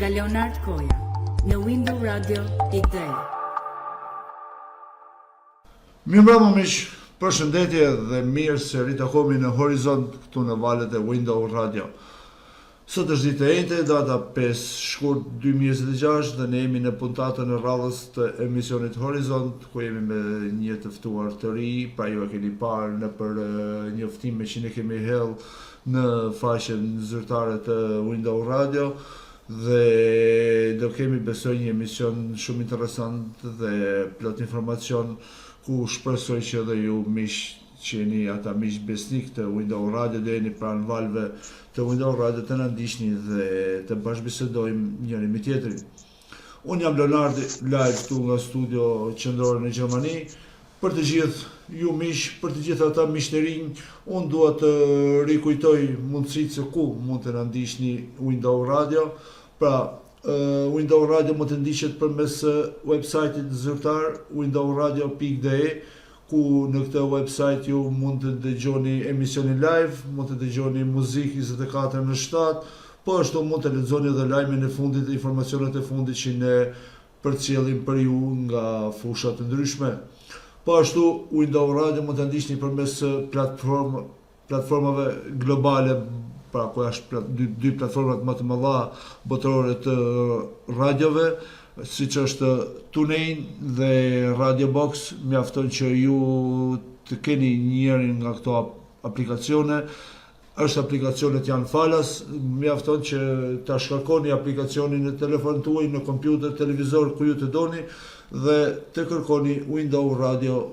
nga Leonard Koja në Window Radio i.de. Mirëmbrëma miq, përshëndetje dhe mirë se ritakohemi në Horizont këtu në valët e Window Radio. Sot është ditë e njëjtë, data 5 shkurt 2026 dhe ne jemi në puntatën e radhës të emisionit Horizont, ku jemi me një të ftuar të ri, pra ju e keni parë në për njoftime që ne kemi hell në faqen zyrtare të Window Radio dhe do kemi besoj një emision shumë interesant dhe plot informacion ku shpresoj që dhe ju miq që jeni ata miq besnik të Window Radio dhe jeni pranë valve të Window Radio të na ndiqni dhe të bashkëbisedojmë njëri me tjetrin. Unë jam Leonard live këtu nga studio qendrore në Gjermani. Për të gjithë ju miq, për të gjithë ata miq të rinj, unë dua të rikujtoj mundësitë se ku mund të na ndiqni Window Radio. Pra, Window Radio mund të ndiqet përmes website-it zyrtar windowradio.de, ku në këtë website ju mund të dëgjoni emisionin live, mund të dëgjoni muzikë 24/7, po ashtu mund të lexoni edhe lajmin e fundit, informacionet e fundit që ne përcjellim për ju nga fusha të ndryshme. Po ashtu Window Radio mund të ndiqni përmes platformave globale, pra ku është dy platformat më të mëdha botërore të radiove, siç është TuneIn dhe Radio Box. Mjafton që ju të keni njërin nga këto aplikacione. Aplikacionet janë falas, mjafton që ta shkarkoni aplikacionin në telefonin tuaj, në kompjuter, televizor, ku ju të doni dhe të kërkoni Window Radio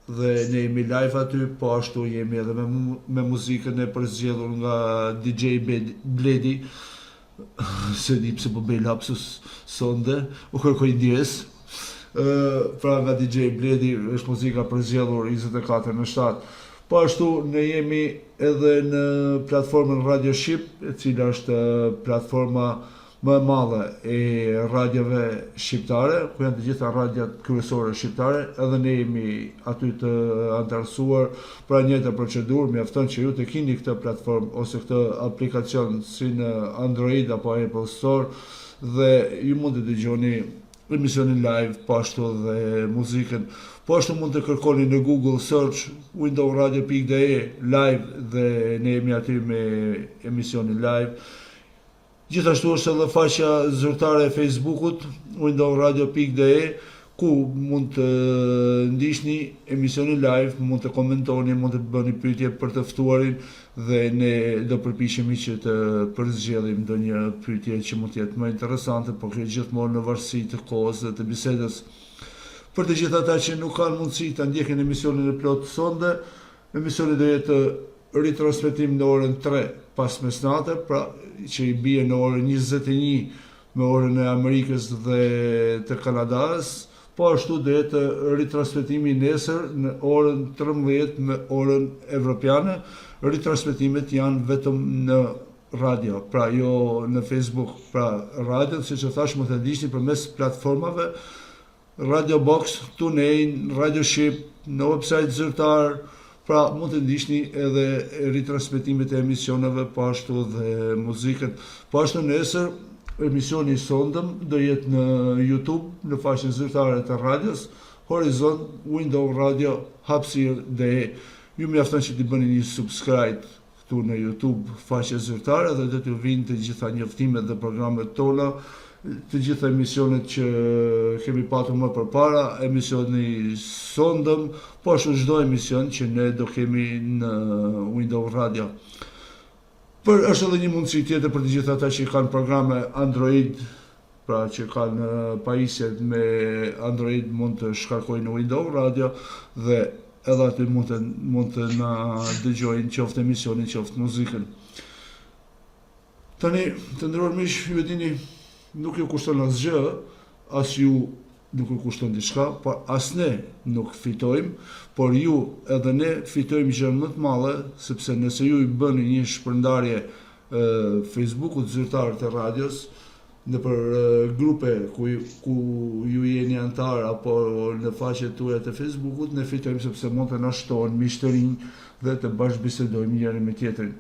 dhe ne jemi live aty, po ashtu jemi edhe me muzikën e përzgjedhur nga DJ Bledi, se di pse po bëj lapsus sonde, u kërkoj ndjes. Pra nga DJ Bledi është muzika përzgjedhur 24/7. Po ashtu ne jemi edhe në platformën Radio Shqip, e cila është platforma më e madhe e radiove shqiptare, ku janë të gjitha radiat kryesore shqiptare, edhe ne jemi aty të antarësuar pra njëjta procedurë. Mjafton që ju të keni këtë platformë ose këtë aplikacion si në Android apo Apple Store dhe ju mund të dëgjoni emisionin live, po ashtu dhe muzikën. Po ashtu mund të kërkoni në Google search windowradio.de live dhe ne jemi aty me emisionin live. Gjithashtu është edhe faqja zyrtare e Facebookut windowradio.de, ku mund të ndiqni emisionin live, mund të komentoni, mund të bëni pyetje për të ftuarin dhe ne do përpiqemi që të përzgjellim ndonjë pyetje që mund të jetë më interesante, por kjo gjithmonë në varësi të kohës dhe të bisedës. Për të gjithë ata që nuk kanë mundësi ta ndjekin emisionin e plot sonde, emisioni do jetë ritransmetim në orën 3 pas mesnate, pra që i bie në orën 21 me orën e Amerikës dhe të Kanadas, po ashtu do jetë ritransmetimi nesër në orën 13 me orën evropiane. Ritransmetimet janë vetëm në radio, pra jo në Facebook. Pra radio, siç e thash, mund të ndiqni përmes platformave Radio Box, TuneIn, Radio Shqip, në website zyrtar. Pra mund të ndiqni edhe ritransmetimet e emisioneve, po ashtu dhe muzikën. Po ashtu nesër emisioni i sondëm do jetë në YouTube, në faqen zyrtare të radios Horizont Window Radio hapësirë.de. Ju mjafton që t'i bëni një subscribe këtu në YouTube faqe zyrtare dhe do t'ju vinë të gjitha njoftimet dhe programet tona, të gjitha emisionet që kemi patur më përpara, emisioni sondëm, po ashtu çdo emision që ne do kemi në Window Radio. Është edhe një mundësi tjetër për të gjithë ata që kanë programe Android, pra që kanë pajisjet me Android, mund të shkarkojnë në Window Radio dhe edhe aty mund të na dëgjojnë qoftë emisionin, qoftë muzikën. Tani, të nderuar miq, ju e dini, nuk ju kushton asgjë, as ju nuk ju kushton diçka, por as ne nuk fitojmë, por ju edhe ne fitojmë gjë më të madhe, sepse nëse ju i bëni një shpërndarje Facebookut zyrtar të radios, në për grupe ku ju jeni antar apo në faqet tuaja të Facebookut, ne fitojmë sepse mund të na shtohen miq të rinj dhe të bashkëbisedojmë njëri me tjetrin.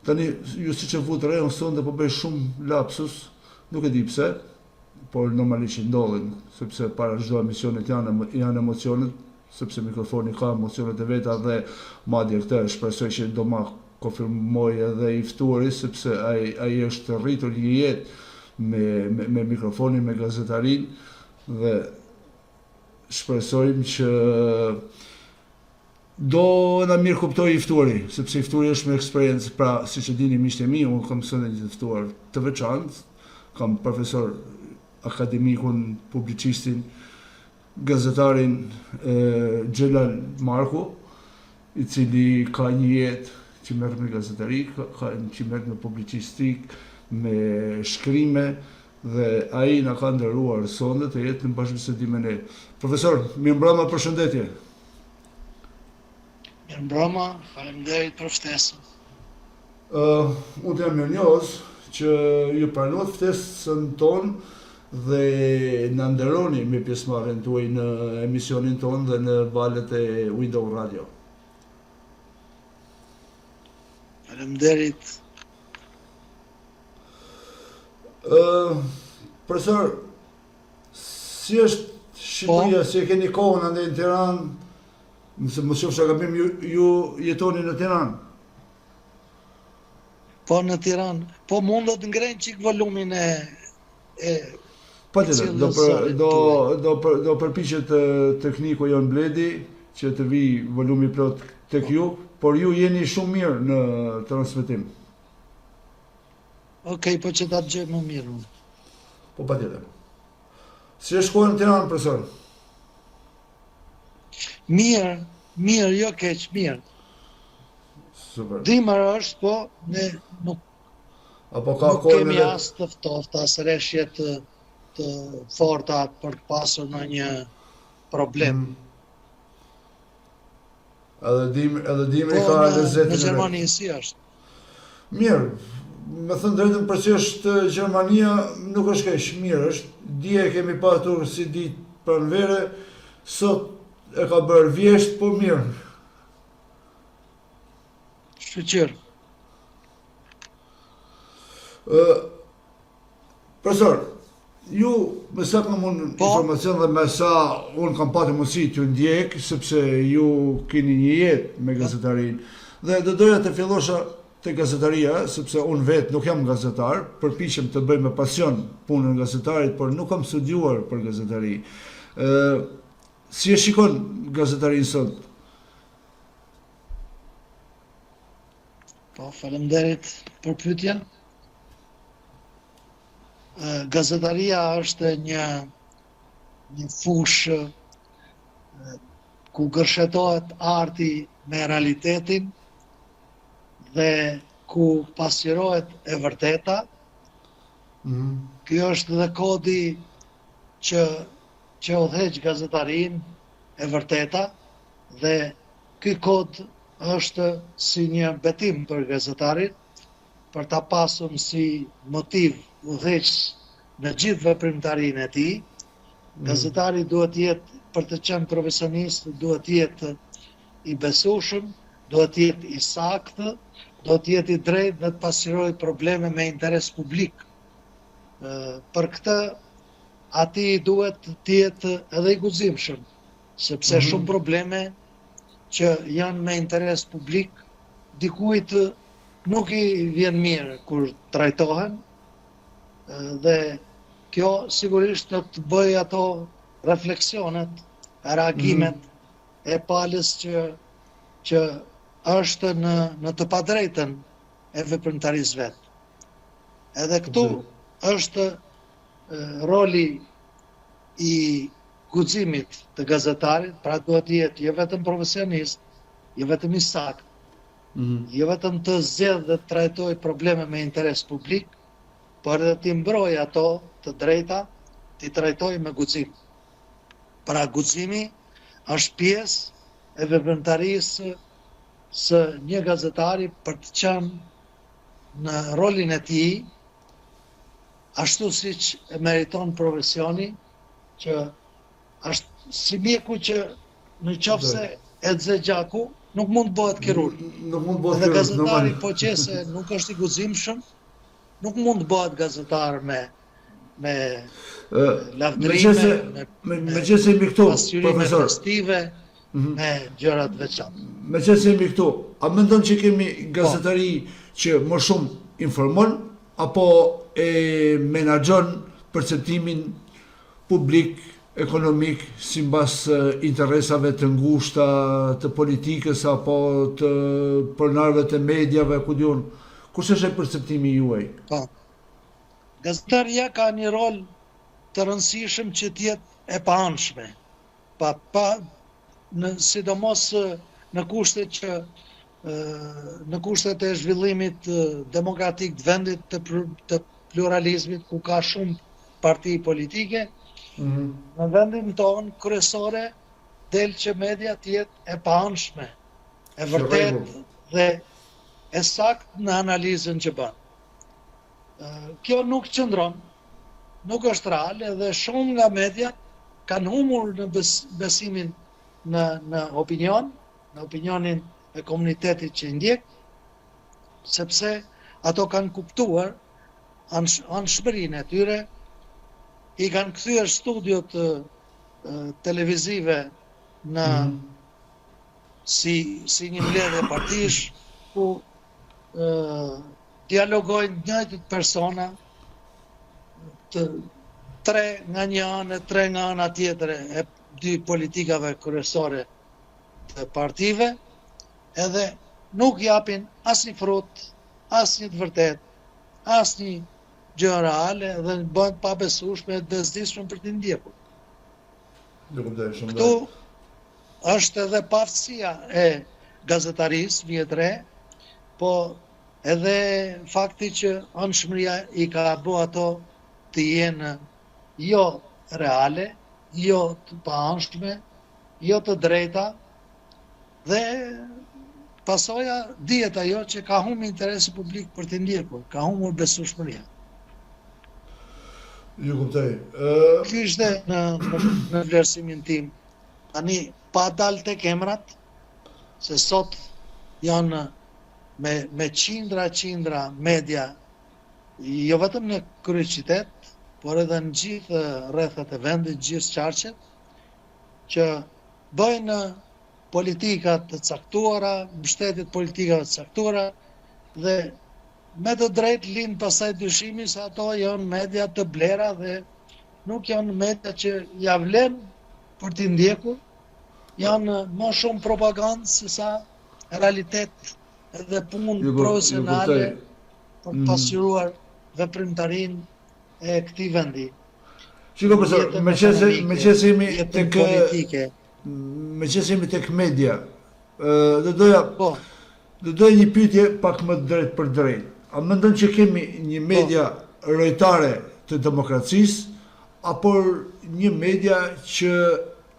Tani, ju siç e vut re, sonde po bëj shumë lapsus, Nuk e di pse, por normalisht që ndodhin, sepse para çdo emisionit janë emocionet, sepse mikrofoni ka emocionet e veta dhe madje këtë shpresoj që do ma konfirmoj edhe i ftuari, sepse ai është rritur një jetë me mikrofonin, me gazetarin dhe shpresojmë që do na mirë kuptoj i ftuari, sepse i ftuari është me eksperiencë, pra siç e dini miqtë e mi, unë kam sënë një ftuar të veçantë, kam profesor akademikun, publicistin, gazetarin Xhelal Marku, i cili ka një jetë që merr me gazetari, që merr me publicistik, me shkrime, dhe ai na ka ndëruar sonde të jetë në bashkëbisedim me ne. Profesor, mirëmbrëma, përshëndetje. Mirëmbrëma, faleminderit për ftesën. Unë të jam mirënjohës që ju pranot ftesën tonë dhe në nderoni me pjesëmarrjen tuaj në emisionin tonë dhe në valët e Window Radio. Faleminderit. Profesor, si është Shqipëria, si e keni kohën ande në Tiranë, nëse mos qofsh gabim, ju jetoni në Tiranë? Po në Tiranë, po mundet ngrenë qik volumin e Patjetër, do përpiqet tekniku Jon Bledi që të vi volumi plot tek ju, por ju jeni shumë mirë në transmetim. Okej, po që ta dëgjoj më mirë unë. Po patjetër. Si është koha në Tiranë, profesor? Mirë, jo keq, mirë. Super. Dimër është, po ne nuk kemi as të ftofta, as rreshje të forta për të pasur në një problem. Edhe dimri ka lezetin. Në Gjermani si është? Mirë, me thënë drejtën për që është Gjermania nuk është keq, mirë është. Dje kemi patur si ditë pranvere, sot e ka bërë vjesht, po mirë. Shqyqyrë. Profesor, ju me sa kam unë informacion dhe me sa unë kam patë mundësi t'ju ndjek, sepse ju keni një jetë me gazetarin, dhe do doja të fillosha te gazetaria, sepse unë vetë nuk jam gazetar, përpiqem të bëj me pasion punën e gazetarit, por nuk kam studiuar për gazetari. Si e shikon gazetarin sot? Po, faleminderit për pyetjen. Gazetaria është një fushë ku gërshetohet arti me realitetin dhe ku pasqyrohet e vërteta. Kjo është dhe kodi që udhëheq gazetarin e vërteta, dhe ky kod është si një betim për gazetarin, për ta pasur si motiv udhëheqës në gjithë veprimtarinë e tij. Gazetari duhet jetë, për të qenë profesionist, duhet jetë i besueshëm, duhet jetë i saktë, duhet jetë i drejtë dhe të pasqyrojë probleme me interes publik. Për këtë ati duhet të jetë edhe i guximshëm, sepse shumë probleme që janë me interes publik, dikujt nuk i vjen mirë kur trajtohen, dhe kjo sigurisht do të bëjë ato refleksionet, reagimet e palës që është në të padrejtën e veprimtarisë vet. Edhe këtu është roli i guximit të gazetarit, pra duhet të jetë jo vetëm profesionist, jo vetëm i saktë, jo vetëm të zgjedhë dhe të trajtojë probleme me interes publik, por edhe të mbrojë ato të drejta, të trajtojë me guxim. Pra guximi është pjesë e veprimtarisë së një gazetari për të qenë në rolin e tij, ashtu siç e meriton profesioni, që është si mjeku që në qofse e dze gjaku, nuk mund të bëhet kirurg. Dhe gazetari po qese nuk është i guximshëm, nuk mund të bëhet gazetar me lavdrime, me që se jemi këtu, pasqyrime profesor. festive, me gjërat veçantë. Me që se jemi këtu, a mendon që kemi gazetari që më shumë informon, apo e menaxhon perceptimin publik, ekonomik, si mbas interesave të ngushta të politikës, apo të pronarëve të medjave, ku diun? Kush është perceptimi juaj? Po. Gazetaria ka një rol të rëndësishëm që t'jetë e paanshme, sidomos në kushtet që në kushtet e zhvillimit demokratik të vendit të pluralizmit, ku ka shumë parti politike, në vendin tonë kryesore del që media t'jetë e paanshme, e vërtet dhe e sakt në analizën që bën. Kjo nuk qëndron, nuk është real, dhe shumë nga media kanë humur në besimin në opinion, në opinionin e komunitetit që ndjek, sepse ato kanë kuptuar anshmërinë e tyre, i kanë kthyer studiot televizive në si një mbledhje partish, ku dialogojnë njëjtët persona, tre nga një anë, tre nga ana tjetër e dy politikave kryesore të partive, edhe nuk japin asnjë frut, asnjë të vërtet, asnjë gjë reale, dhe bëhen pa besueshme e bezdisshme për t'i ndjekur. Këtu është edhe paftësia e gazetarisë vjetre, po edhe fakti që anshmëria i ka bë ato të jenë jo reale, jo të paanshme, jo të drejta, dhe pasoja dihet ajo që ka humbur interesi publik për të ndjekur, ka humbur besueshmëria. Ju kuptoj. Ky ishte në vlerësimin tim. Tani pa dalë tek emrat, se sot janë me qindra media, jo vetëm në kryeqytet, por edhe në gjithë rrethat e vendit, gjithë qarqet, që bëjnë politikat të caktuara, mbështetjet politikave të caktuara, dhe me të drejtë lind pasaj dyshimi se ato janë media të blera dhe nuk janë media që ja vlen për t'i ndjekur, janë më shumë propagandë se sa realitet edhe punë profesionale për të pasqyruar veprimtarinë e këtij vendi. Shiko profesor, me qëse jemi tek media, do doja një pyetje pak më drejt për drejt. A mendon që kemi një media rojtare të demokracisë, apo një media që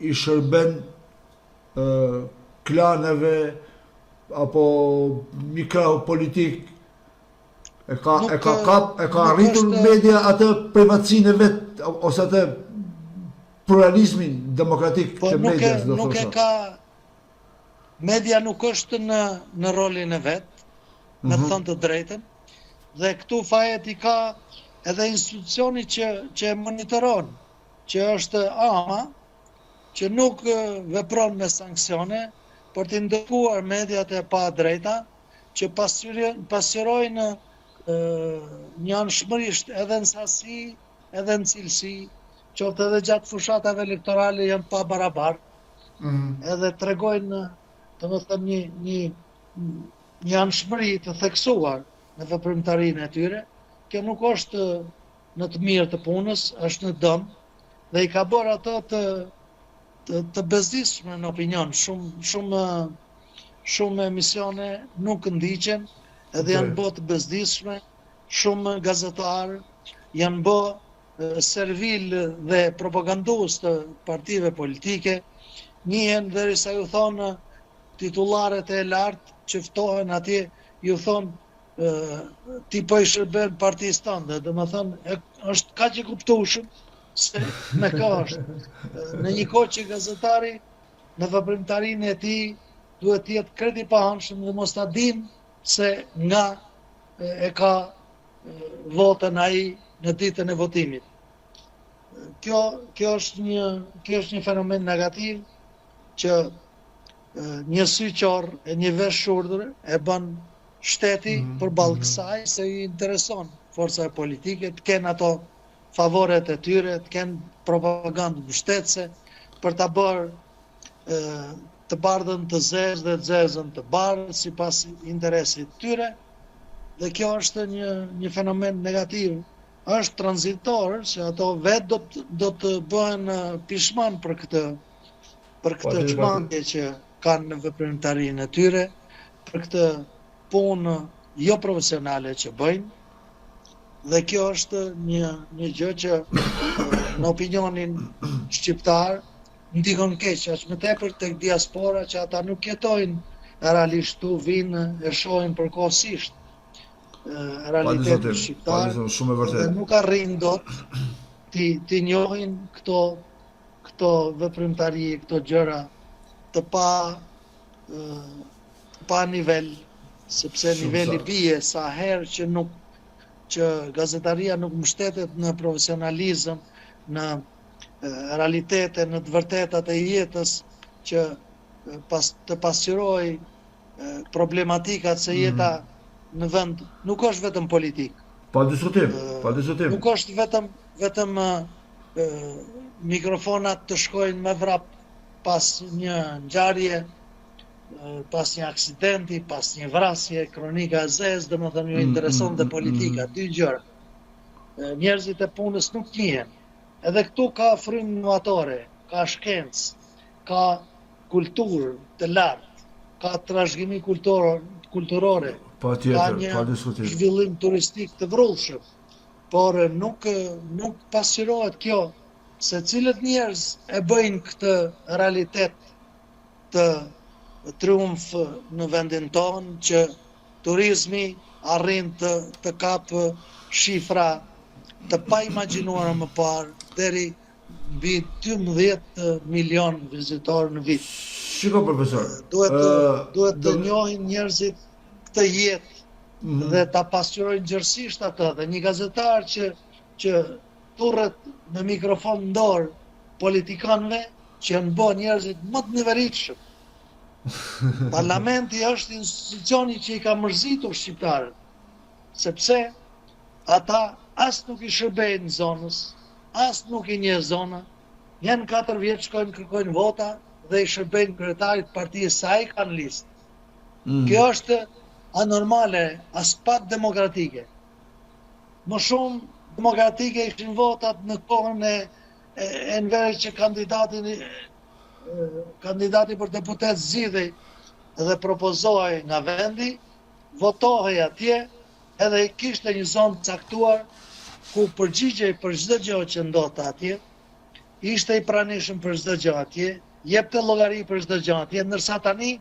i shërben klaneve apo një krah politik? E ka arritur media atë privatësinë e vet, ose atë pluralizmin demokratik të medias, do thosha. Media nuk është në rolin e vet, me të thënë të drejtën, dhe këtu fajet i ka edhe institucioni që e monitoron, që është AMA, që nuk vepron me sanksione, për të ndërkuar mediat e pa drejta, që pasqyrojnë një anshmërisht edhe në sasi, edhe në cilësi, qoftë edhe gjatë fushatave elektorale janë pa barabartë, edhe tregojnë, domethënë një anshmëri të theksuar në veprimtarinë e tyre. Kjo nuk është në të mirë të punës, është në dëm, dhe i ka bërë ato të bezdisshme në opinion. Shumë emisione nuk ndiqen, edhe janë bë të bezdisshme, shumë gazetarë janë bë servil dhe propagandus të partive politike, njihen derisa ju thonë titullarët e lartë që ftohen atje, ju thonë ti po i shërben partisë tënde, domethënë është kaq i kuptueshëm se me ka është. Në një kohë që gazetari në veprimtarinë e tij duhet të jetë krejt i paanshëm dhe mos ta dim se nga e ka votën ai në ditën e votimit. kjo është një fenomen negativ që një syqor e një vesh urdhër e bën shteti përballë kësaj se i intereson forcat politike të kenë ato favoret e tyre, të kenë propagandë mbështetëse për ta bërë të bardhën të zezë dhe të zezën të bardhë sipas interesit të tyre. Dhe kjo është një fenomen negativ. Është tranzitor, se ato vetë do të bëhen pishman për këtë çmendje që kanë në veprimtarinë e tyre, për këtë punë jo profesionale që bëjnë. Dhe kjo është një gjë që në opinionin shqiptar ndikon keq, as më tepër tek diaspora që ata nuk jetojnë realisht tu, vinë e shohin përkohësisht realitetin shqiptar dhe nuk arrin dot ti njohin këto veprimtari, këto gjëra të pa nivel, sepse niveli bie sa herë që gazetaria nuk mbështetet në profesionalizëm, në realitete, në të vërtetat e jetës që të pasqyroj problematikat se jeta në vend nuk është vetëm politik. Pa diskutim. Nuk është vetëm mikrofonat të shkojnë me vrap pas një ngjarje, pas një aksidenti, pas një vrasje, kronika e zezë, domethënë ju intereson dhe politika, dy gjëra. Njerëzit e punës nuk njihen. Edhe këtu ka frymë inovatore, ka shkencë, ka kulturë të lartë, ka trashëgimi kulturore, ka një zhvillim turistik të vrrullshëm, por nuk pasqyrohet kjo se cilët njerëz e bëjnë këtë realitet të triumf në vendin tonë, që turizmi arrin të kapë shifra të pa imagjinuara më parë, deri mbi 12 milion vizitorë në vit. Shiko profesor, duhet të njohin njerëzit këtë jetë dhe ta pasqyrojnë gjërësisht atë, dhe një gazetar që turret me mikrofon në dorë politikanëve që janë bë njerëzit më të niveritshëm. Parlamenti është institucioni që i ka mërzitur shqiptarët, sepse ata as nuk i shërbejnë zonës, as nuk i njeh zona, janë 4 vjetë shkojnë kërkojnë vota dhe i shërbejnë kryetarit partijës sa ai kanë listë. Kjo është anormale, as pak demokratike. Më shumë demokratike ishin votat në kohën e Enverit që kandidati për deputet zgjidhej dhe propozohej nga vendi, votohej atje, edhe kishte një zonë caktuar ku përgjigjej për çdo gjë që ndodhte atje, ishte i pranishëm për çdo gjë atje, jepte llogari për çdo gjë atje, ndërsa tani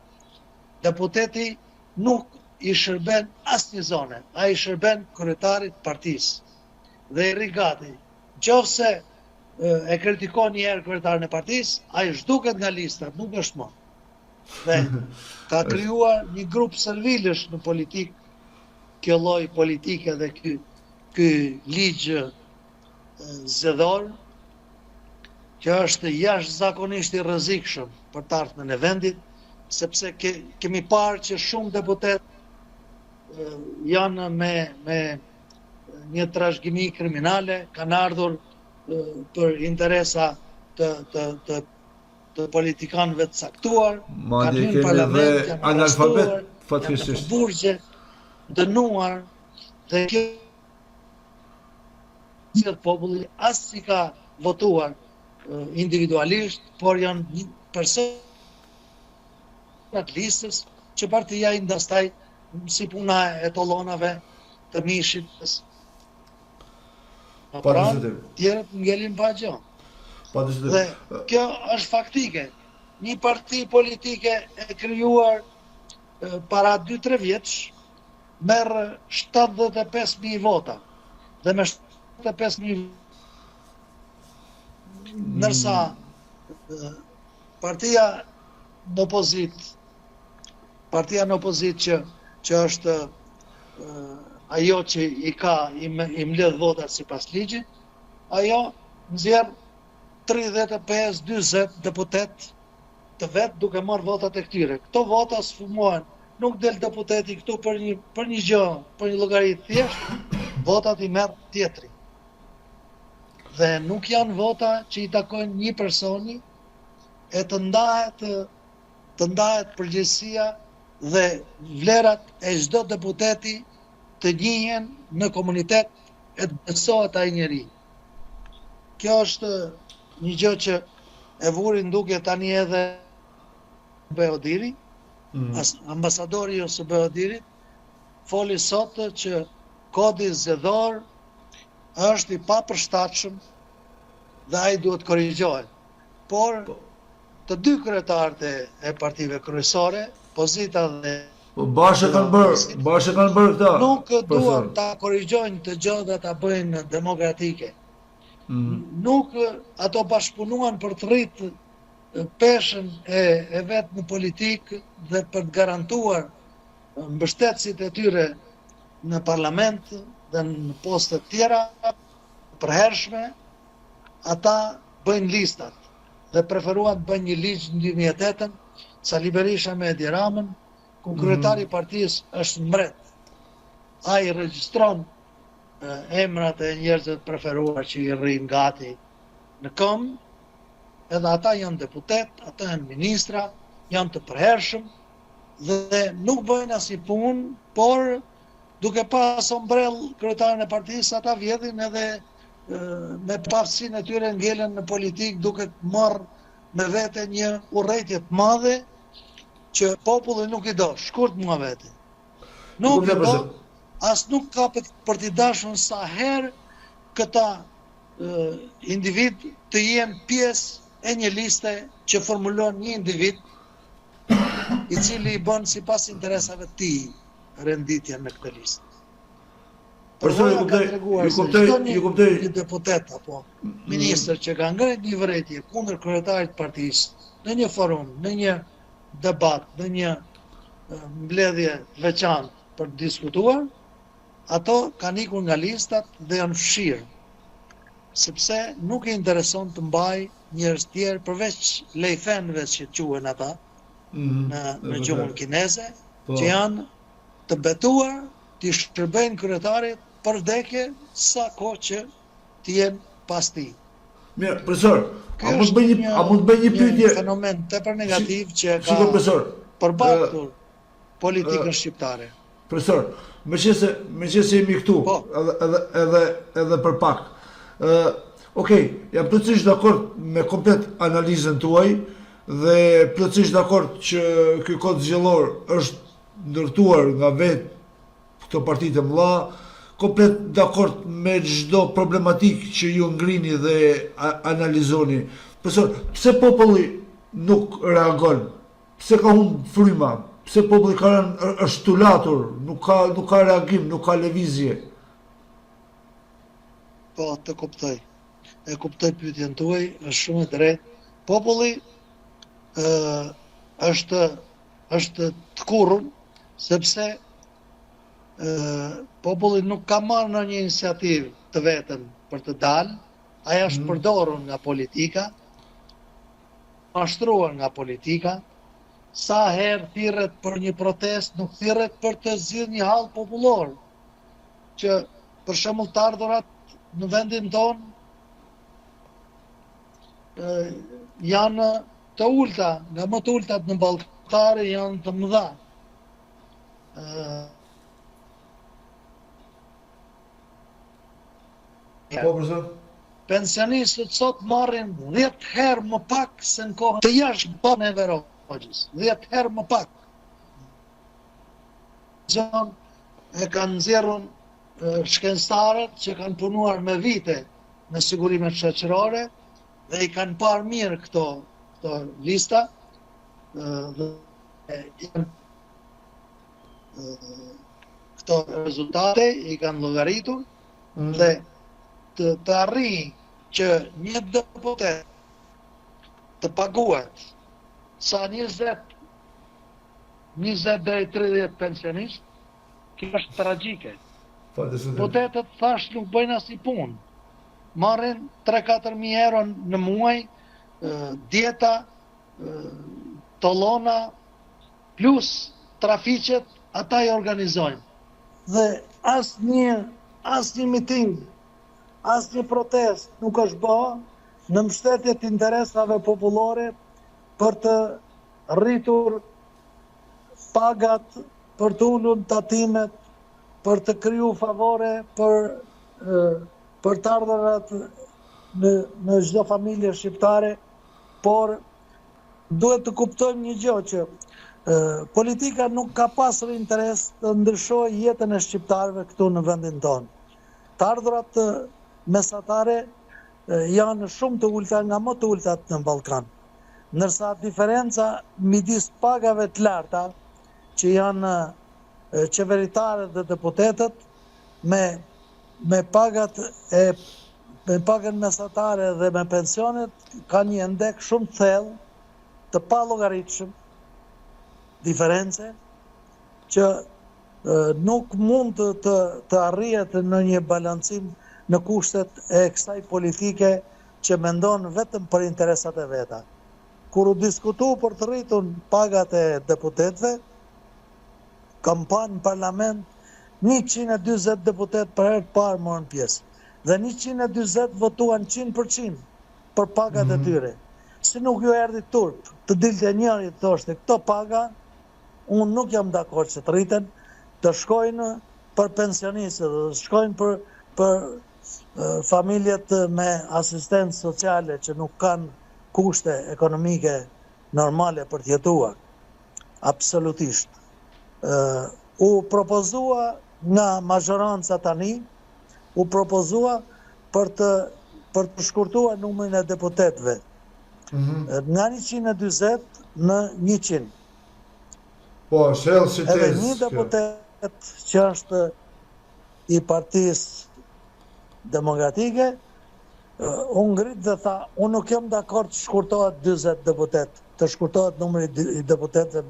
deputeti nuk i shërben asnjë zone, ai i shërben kryetarit partisë dhe i rri gati. Nëse e kritikon një herë kryetarin e partisë, ai zhduket nga lista, nuk është më. Dhe ka krijuar një grup servilësh në politikë, kjo lloj politike dhe ky ligj zgjedhor, që është jashtëzakonisht i rrezikshëm për të ardhmen e vendit, sepse kemi parë që shumë deputet janë me një trashëgimi kriminale, kanë ardhur për interesa të politikanëve të caktuar, kanë hyrë në parlament, janë arrestuar, janë në burgje, dënuar, dhe kjo populli as si ka votuar individualisht, por janë personat listës që partia i ndastaj si puna e tollonave të mishit. Pra, tjerët ngelin pa gjë. Dhe kjo është faktike. Një parti politike e krijuar para 2-3 vjeç merr 75.000 vota. Dhe me 75.000 ndërsa partia në opozit që është ajo që i mbledh votat sipas ligjit, ajo nxjerr 35-40 deputet të vetë duke marrë votat e këtyre. Këto vota sfumohen, nuk del deputeti këtu për një gjë, për një llogari thjesht, votat i merr tjetri. Dhe nuk janë vota që i takojnë një personi, e të ndahet përgjegjësia dhe vlerat e çdo deputeti të njihen në komunitet e të besohet ai njeri. Kjo është një gjë që e vuri nduke tani edhe Beodiri, ambasadori i Beodirit, foli sot që kodi zgjedhor është i papërshtatshëm dhe ai duhet korrigjohet. Por të dy kryetarët e partive kryesore, Pozita dhe Bashkë kanë bërë këta. Nuk duhet ta korrigjojnë të gjë dhe ta bëjnë demokratike. Nuk ato bashkëpunuan për të rritë peshën e vetë në politikë dhe për të garantuar mbështetësit e tyre në parlament dhe në postet tjera përhershme, ata bëjnë listat dhe preferuan të bëjnë një ligj në 2008, Sali Berisha me Edi Ramën, ku kryetari i partisë është mbret. Ai regjistron emrat e njerëzve të preferuar që i rrin gati në këmbë, edhe ata janë deputet, ata janë ministra, janë të përhershëm dhe nuk bëjnë asnjë punë, por duke pas ombrell kryetarin e partisë, ata vjedhin edhe me paftësinë e tyre ngelen në politikë duke marrë me vete një urrëtie të madhe që populli nuk i do, shkurt muhabeti. Nuk i do, as nuk ka për t'i dashur sa herë këta individ të jenë pjesë e një liste që formulon një individ i cili i bën sipas interesave të tij renditjen në këtë listë. Ju kuptoj një deputet apo ministër që ka ngritur një vërejtje kundër kryetarit të partisë në një forum, në një debat, në një mbledhje veçantë për të diskutuar, ato kanë ikur nga listat dhe janë fshirë, sepse nuk e intereson të mbaj njerëz tjerë përveç lejfenëve që quhen ata në gjuhën kineze, që janë të betuar të shërbejnë kryetarit për vdekje sa kohë që të jenë pas tij. Mirë, profesor, a mund të bëj një pyetje? Një fenomen tepër negativ që ka përballur politikën shqiptare. Profesor, meqense jemi këtu, edhe për pak. Okej, jam plotësisht dakord me komplet analizën tuaj dhe plotësisht dakord që ky kod zgjedhor është ndërtuar nga vetë këto partitë e mëdha, komplet dakord me çdo problematikë që ju ngrini dhe analizoni. Profesor, pse populli nuk reagon? Pse ka humbur fryma? Pse populli është tulatur, nuk ka reagim, nuk ka lëvizje? Po, të kuptoj. E kuptoj pyetjen tuaj, është shumë e drejtë. Populli është të kurrur sepse populli nuk ka marrë në një iniciativë të vetën për të dalë, aja është përdorur nga politika, mashtruar nga politika, sa herë thirret për një protest, nuk thirret për të zgjidhur një hall popullor, që për shembull të ardhurat në vendin tonë janë të ulta, nga më të ultat në balltare janë të mëdha. Pensionistët sot marrin 10 herë më pak se në kohën të jashtëbaneve Rogjës. 10 herë më pak. E kanë nxjerrur shkencëtarët që kanë punuar me vite në sigurimet shoqërore dhe i kanë parë mirë këto lista këto rezultate i kanë llogaritur dhe të arrijë që një deputet të paguhet sa 20 deri 30 pensionistë, kjo është tragjike. Deputetët thash nuk bëjnë asnjë punë. marrin 3-4.000 euro në muaj, dieta, tollona, plus trafiqet, ata i organizojnë. Dhe asnjë miting, asnjë protest nuk është bërë në mbështetje të interesave popullore për të rritur pagat, për të ulur tatimet, për të kriju favore për të ardhurat në çdo familje shqiptare, por duhet të kuptojmë një gjë që politika nuk ka pasur interes të ndryshojë jetën e shqiptarëve këtu në vendin tonë. Të ardhurat mesatare janë shumë të ulta nga më të ultat në Ballkan, ndërsa diferenca midis pagave të larta që janë qeveritarët dhe deputetët me pagën mesatare dhe me pensionet ka një ndek shumë të thellë të pallogaritshëm, diference që nuk mund të arrihet në një balancim në kushtet e kësaj politike që mendon vetëm për interesat e veta. Kur u diskutu për të rritur pagat e deputetëve, kampanë në parlament, 140 deputet për herë të parë morën pjesë. Dhe 140 votuan 100% për pagat e tyre. Si nuk ju erdhi turp, të dilte njëri të thoshte këto paga, unë nuk jam dakord që të rriten, të shkojnë për pensionistët, të shkojnë për familjet me asistencë sociale që nuk kanë kushte ekonomike normale për të jetuar. Absolutisht. U propozua nga mazhoranca tani, u propozua për të shkurtuar numrin e deputetëve. Nga 140 në 100. Po, shellë si tezë. Edhe një deputet që është i Partisë Demokratike, unë ngrit dhe tha, unë nuk jam dakord të shkurtohet 40 deputet, të shkurtohet numri i deputetëve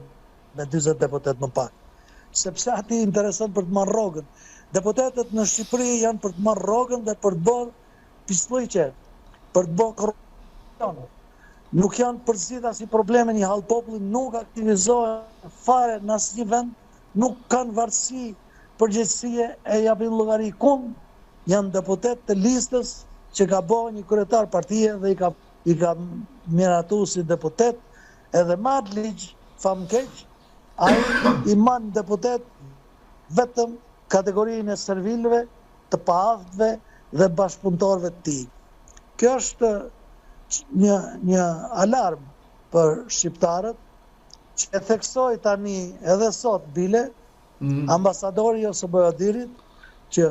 me 40 deputet më pak. Sepse ati intereson për të marrë rrogën. Deputetët në Shqipëri janë për të marrë rrogën dhe për të bërë pislliqe, për të bërë korrupsion. Nuk janë përzgjidhur as i probleme një hall populli, nuk aktivizohen fare në asnjë vend, nuk kanë varësi, përgjegjësie e japin llogari kum, janë deputet të listës që ka bërë një kryetar partie dhe i ka miratuar si deputet, edhe marr ligj famkeq, ai i man deputet vetëm kategorinë e servilëve, të paaftëve dhe bashkëpunëtorëve të tij. Kjo është një alarm për shqiptarët që e theksoi tani edhe sot bile ambasadori Josip Odirit që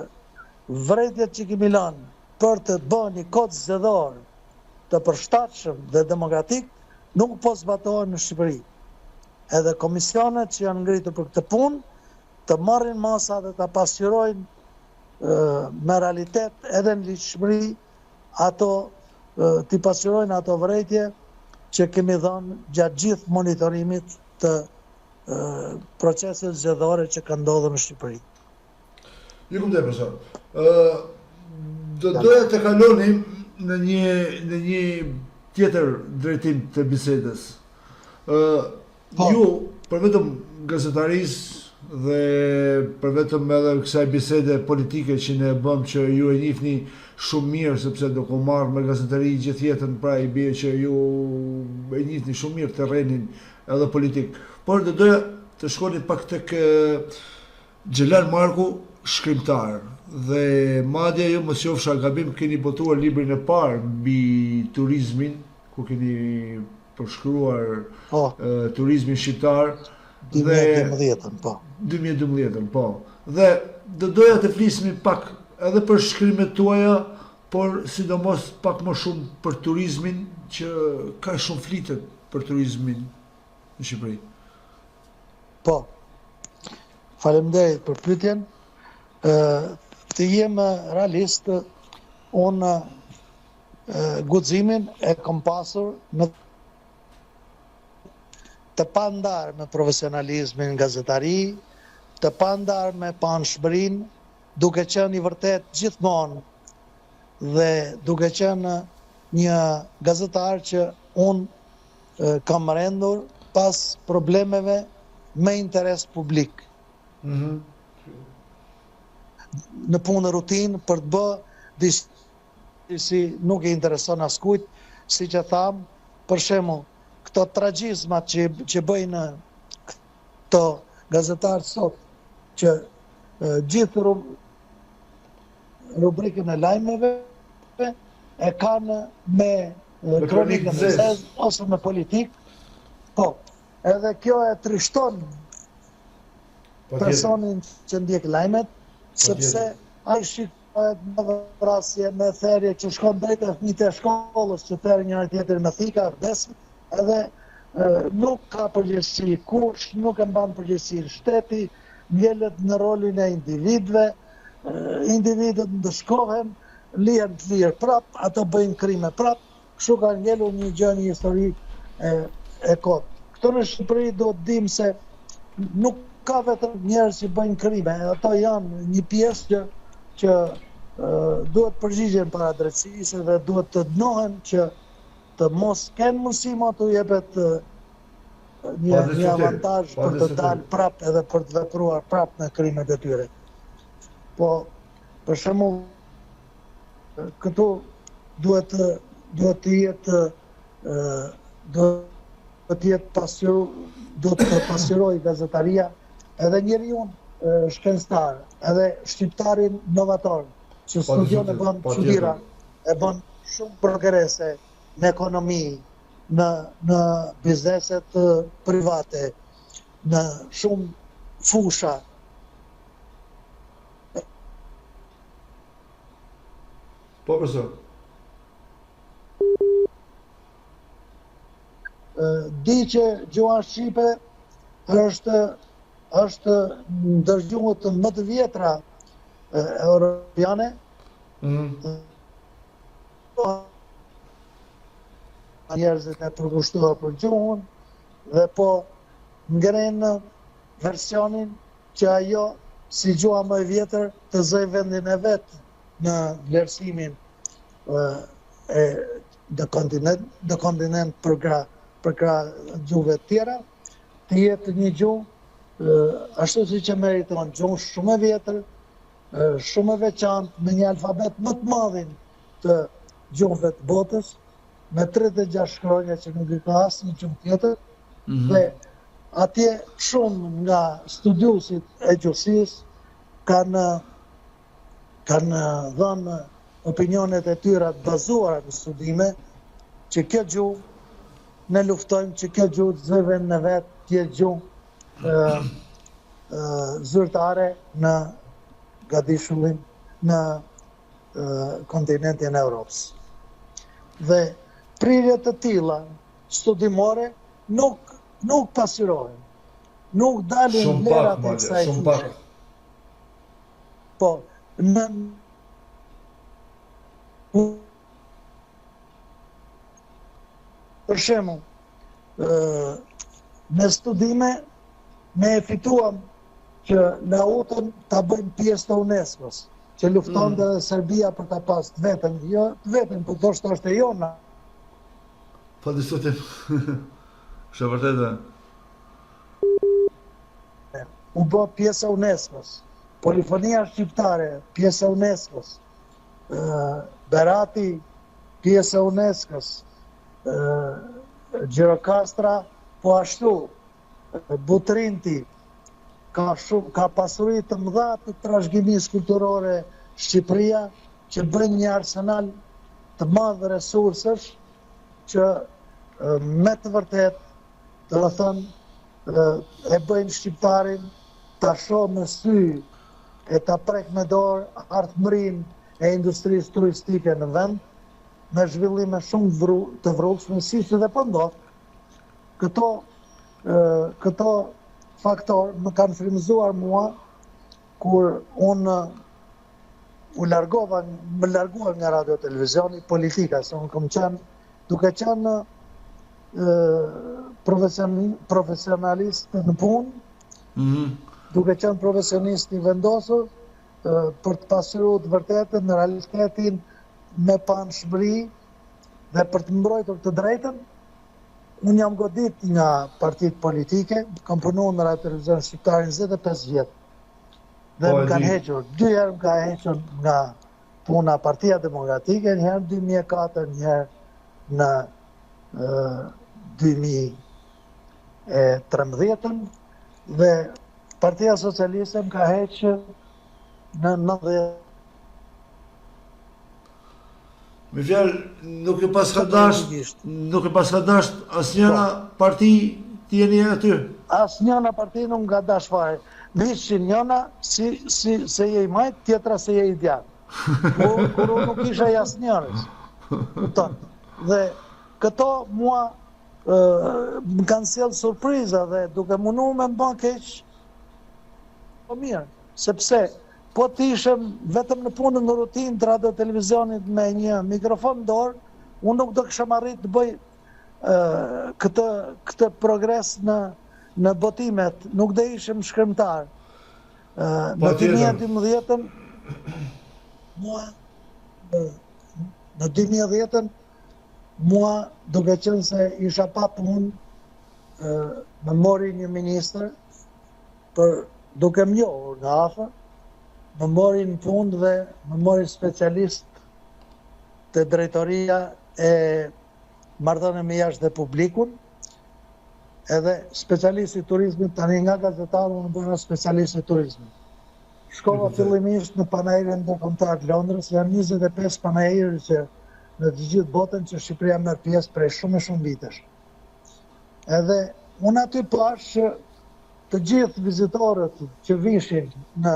vërejtjet që kemi lanë për të bërë një kod zgjedhor të përshtatshëm dhe demokratik nuk po zbatohen në Shqipëri. Edhe komisionet që janë ngritur për këtë punë të marrin masa dhe të pasqyrojnë me realitet edhe në ligjshmëri ato t'i pasqyrojnë ato vërejtje që kemi dhënë gjatë gjithë monitorimit të proceset zgjedhore që kanë ndodhur në Shqipëri. Ju kuptoj, profesor. Doja të kalonim në një tjetër drejtim të bisedës. Ju, për vetëm gazetarisë dhe për vetëm edhe kësaj bisede politike që ne bëm që ju e njihni shumë mirë, sepse do ku marrë me gazetari gjithë jetën, pra i bie që ju e njihni shumë mirë terrenin edhe politik. Por doja të shkonit pak tek Xhelan Marku, shkrimtar, dhe madje ju mos qofsha gabim keni botuar librin e parë mbi turizmin, ku keni përshkruar turizmin shqiptar. 2012-ën, po. 2012-ën, po. Dhe doja të flismi pak edhe për shkrimet tuaja, por sidomos pak më shumë për turizmin, që ka shumë flitet për turizmin në Shqipëri. Po. Faleminderit për pyetjen. Të jem realist, unë guximin e kam pasur në të pandar me profesionalizmin gazetari, të pandar me panshmërinë, duke qenë i vërtet gjithmonë dhe duke qenë një gazetar që unë kam rendur pas problemeve me interes publik. Në punë rutinë për të bë diçka si nuk i intereson askujt, si që tham, për shembull, këto tragjizmat që bëjnë këto gazetarë sot, që gjithë rubrikën e lajmeve e kanë me kronikën e zezë ose me politikë. Po, edhe kjo e trishton personin që ndjek lajmet, sepse ai shikohet në vrasje, me therrje që shkon drejt e fëmijët e shkollës, që therrë njëri tjetrin me thika, vdesin, edhe nuk ka përgjegjësi kush, nuk e mban përgjegjësinë shteti, ngjelet në rolin e individëve, individët ndëshkohen, lihen të lirë prap, ato bëjnë krime prap, kështu ka ngelur një gjë, një histori e kohë. Këtu në Shqipëri do të dim se nuk ka vetëm njerëz që bëjnë krime, ato janë një pjesë që duhet përgjigjen para drejtësisë dhe duhet të dënohen që të mos kenë mundësi më të jepet një avantazh për të dalë prap edhe për të vepruar prap në krimet e tyre. Po, për shembull, këtu duhet të pasqyroj gazetaria edhe njeriu shkencëtar, edhe shqiptarin novator, që studion e bën çuditëra, e bën shumë progrese në ekonomi, në bizneset private, në shumë fusha. Po, profesor. Di që gjuha shqipe është ndër gjuhët më të vjetra europiane. Njerëzit e përkushtuar për gjuhën dhe po ngrenë versionin që ajo si gjuha më e vjetër të zëj vendin e vetë në vlerësimin dhe kontinent për krah gjuhëve tjera, të jetë një gjuhë ashtu si që meriton, gjuhë shumë e vjetër, shumë e veçantë, me një alfabet më të madhin të gjuhëve të botës, me 36 shkronja që nuk i ka asnjë gjuhë tjetër, dhe atje shumë nga studiusit e gjuhësisë kanë dhënë opinionet e tyre të bazuara në studime që kjo gjuhë ne luftojmë që kjo gjuhë të zëven në vetë të jetë gjuhë zyrtare në gadishullin në kontinentin e Europës. Dhe prirjet të tilla studimore nuk pasqyrohen, nuk dalin lerat e kësaj fushë. Po, për shembull, me studime ne e fituam që Lautën ta bëjmë pjesë të UNESCO-s, që luftonte edhe Serbia për ta pas të vetën, jo të vetën, por ndoshta është e jona. Po diskutim. Është e vërtetë. U bë pjesë e UNESCO-s. Polifonia shqiptare, pjesë e UNESCO-s. Berati, pjesë e UNESCO-s. Gjirokastra, po ashtu. Butrinti, ka pasuri të mëdha të trashëgimisë kulturore Shqipëria, që bën një arsenal të madh resursësh që me të vërtet, do të thënë, e bëjnë shqiptarin ta shohë me sy e ta prek me dorë ardhmërinë e industrisë turistike në vend, me zhvillime shumë të vrrueshme, siç edhe po ndodh. Këto faktor më kanë frymëzuar mua kur unë më largova nga radio televizioni, politika, se unë kam qenë, duke qenë profesionalist në punë, duke qenë profesionist i vendosur, për të pasqyruar të vërtetën në realitetin me panshmëri dhe për të mbrojtur të drejtën. Unë jam godit nga partitë politike, kam punuar në Radio Televizion Shqiptar 25 vjet. Dhe më kanë hequr, 2 herë më ka hequr nga puna Partia Demokratike, një herë në 2004, një herë në 2013 dhe Partia Socialiste më ka hequr në 90. Me fjalë, nuk e pas ka dash asnjëra parti të jeni aty. Asnjëna parti nuk nga dash fare. Vishin njëna se je i majt, tjetra se je i djatë. Kur unë nuk isha i asnjërës. Dhe këto mua më kanë sjellë surpriza dhe duke munduar me më bën keq, po mirë, sepse po të ishëm vetëm në punën në rutinë të radio televizionit me një mikrofon dorë, unë nuk do kishëm arrit të bëj këtë progres në botimet, nuk do ishëm shkrimtar. Në 2012 mua duke qenë se isha pa punë, më mori një ministër për duke më njohur nga afër, më mori në punë dhe më mori specialist të drejtoria e marrëdhënieve me jashtë dhe publikun, edhe specialist i turizmit, tani nga gazetar unë bëra specialist i turizmit. Shkova fillimisht në panairin ndërkombëtar të Londrës, janë 25 panairë që në të gjithë botën që Shqipëria merr pjesë prej shumë vitesh. Edhe unë aty pash që të gjithë vizitorët që vishin në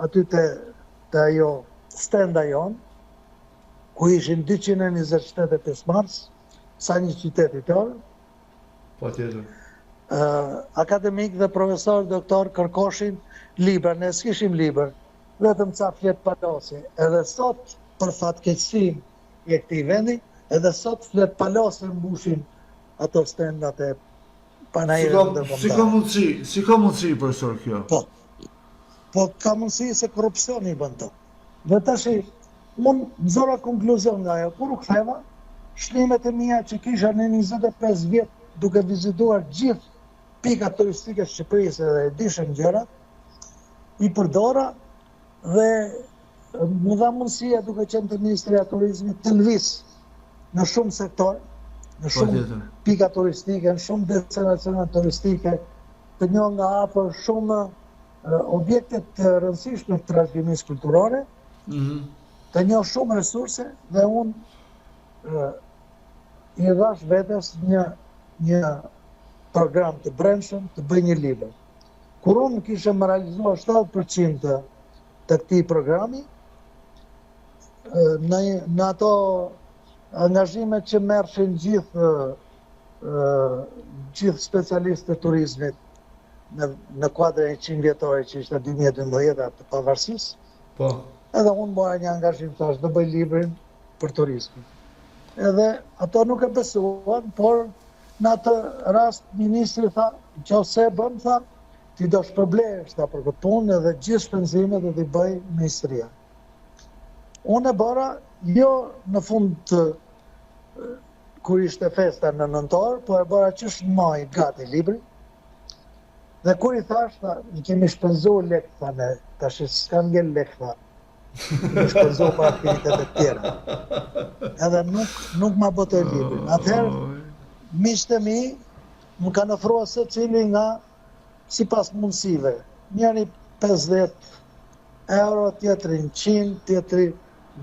aty të ajo stenda jon, ku ishin 220 shtete 5 mars, sa një qytet i tërë. Patjetër. Akademik dhe profesor doktor kërkoshin libra, ne s'kishim libër, vetëm ca flet palose. Edhe sot, për fatkeqësi e këtij vendi, edhe sot flet palose mbushin ato stendat e panajrëve ndërkombëtar. Si ka mundësi profesor kjo? Po ka mundësi se korrupsioni bën to. Dhe tash unë nxora konkluzion nga ajo. Kur u ktheva, shlimet e mia që kisha në 25 vjet duke vizituar gjithë pikat turistike të Shqipërisë dhe e dishëm gjërat, i përdora dhe më dha mundësia duke qenë të Ministria e Turizmit të lëviz në shumë sektor, në shumë pika turistike, në shumë destinacione turistike, të njoh nga afër shumë objekte të rëndësishme të trashëgimisë kulturore, të njoh shumë resurse dhe unë i dhash vetes një program të brendshëm të bëj një libër. Kur unë kisha realizuar 70% të këtij programi, në ato angazhimet që merrshin gjithë specialistët e turizmit në kuadrën e 100 vjetore që ishte 2012 të pavarësisë, edhe unë bëra një angazhim, thash, do bëj librin për turizmin. Edhe ato nuk e besuan, por në atë rast ministri tha, nëse e bën, tha, ti do shpërblehesh për këtë punë edhe gjithë shpenzimet do t'i bëj ministria. Unë e bëra jo në fund kur ishte festa në nëntor, po e bëra qysh në maj gati libri. Dhe kur i thash, tha, i kemi shpenzuar lek, tha, ne, tash s'kan ngel lek, tha. I shpenzuar për aktivitetet tjera. Edhe nuk ma botoj librin. Atëherë, miqtë e mi më kanë ofruar secili nga sipas mundësive. Njëri 50 euro, tjetri 100, tjetri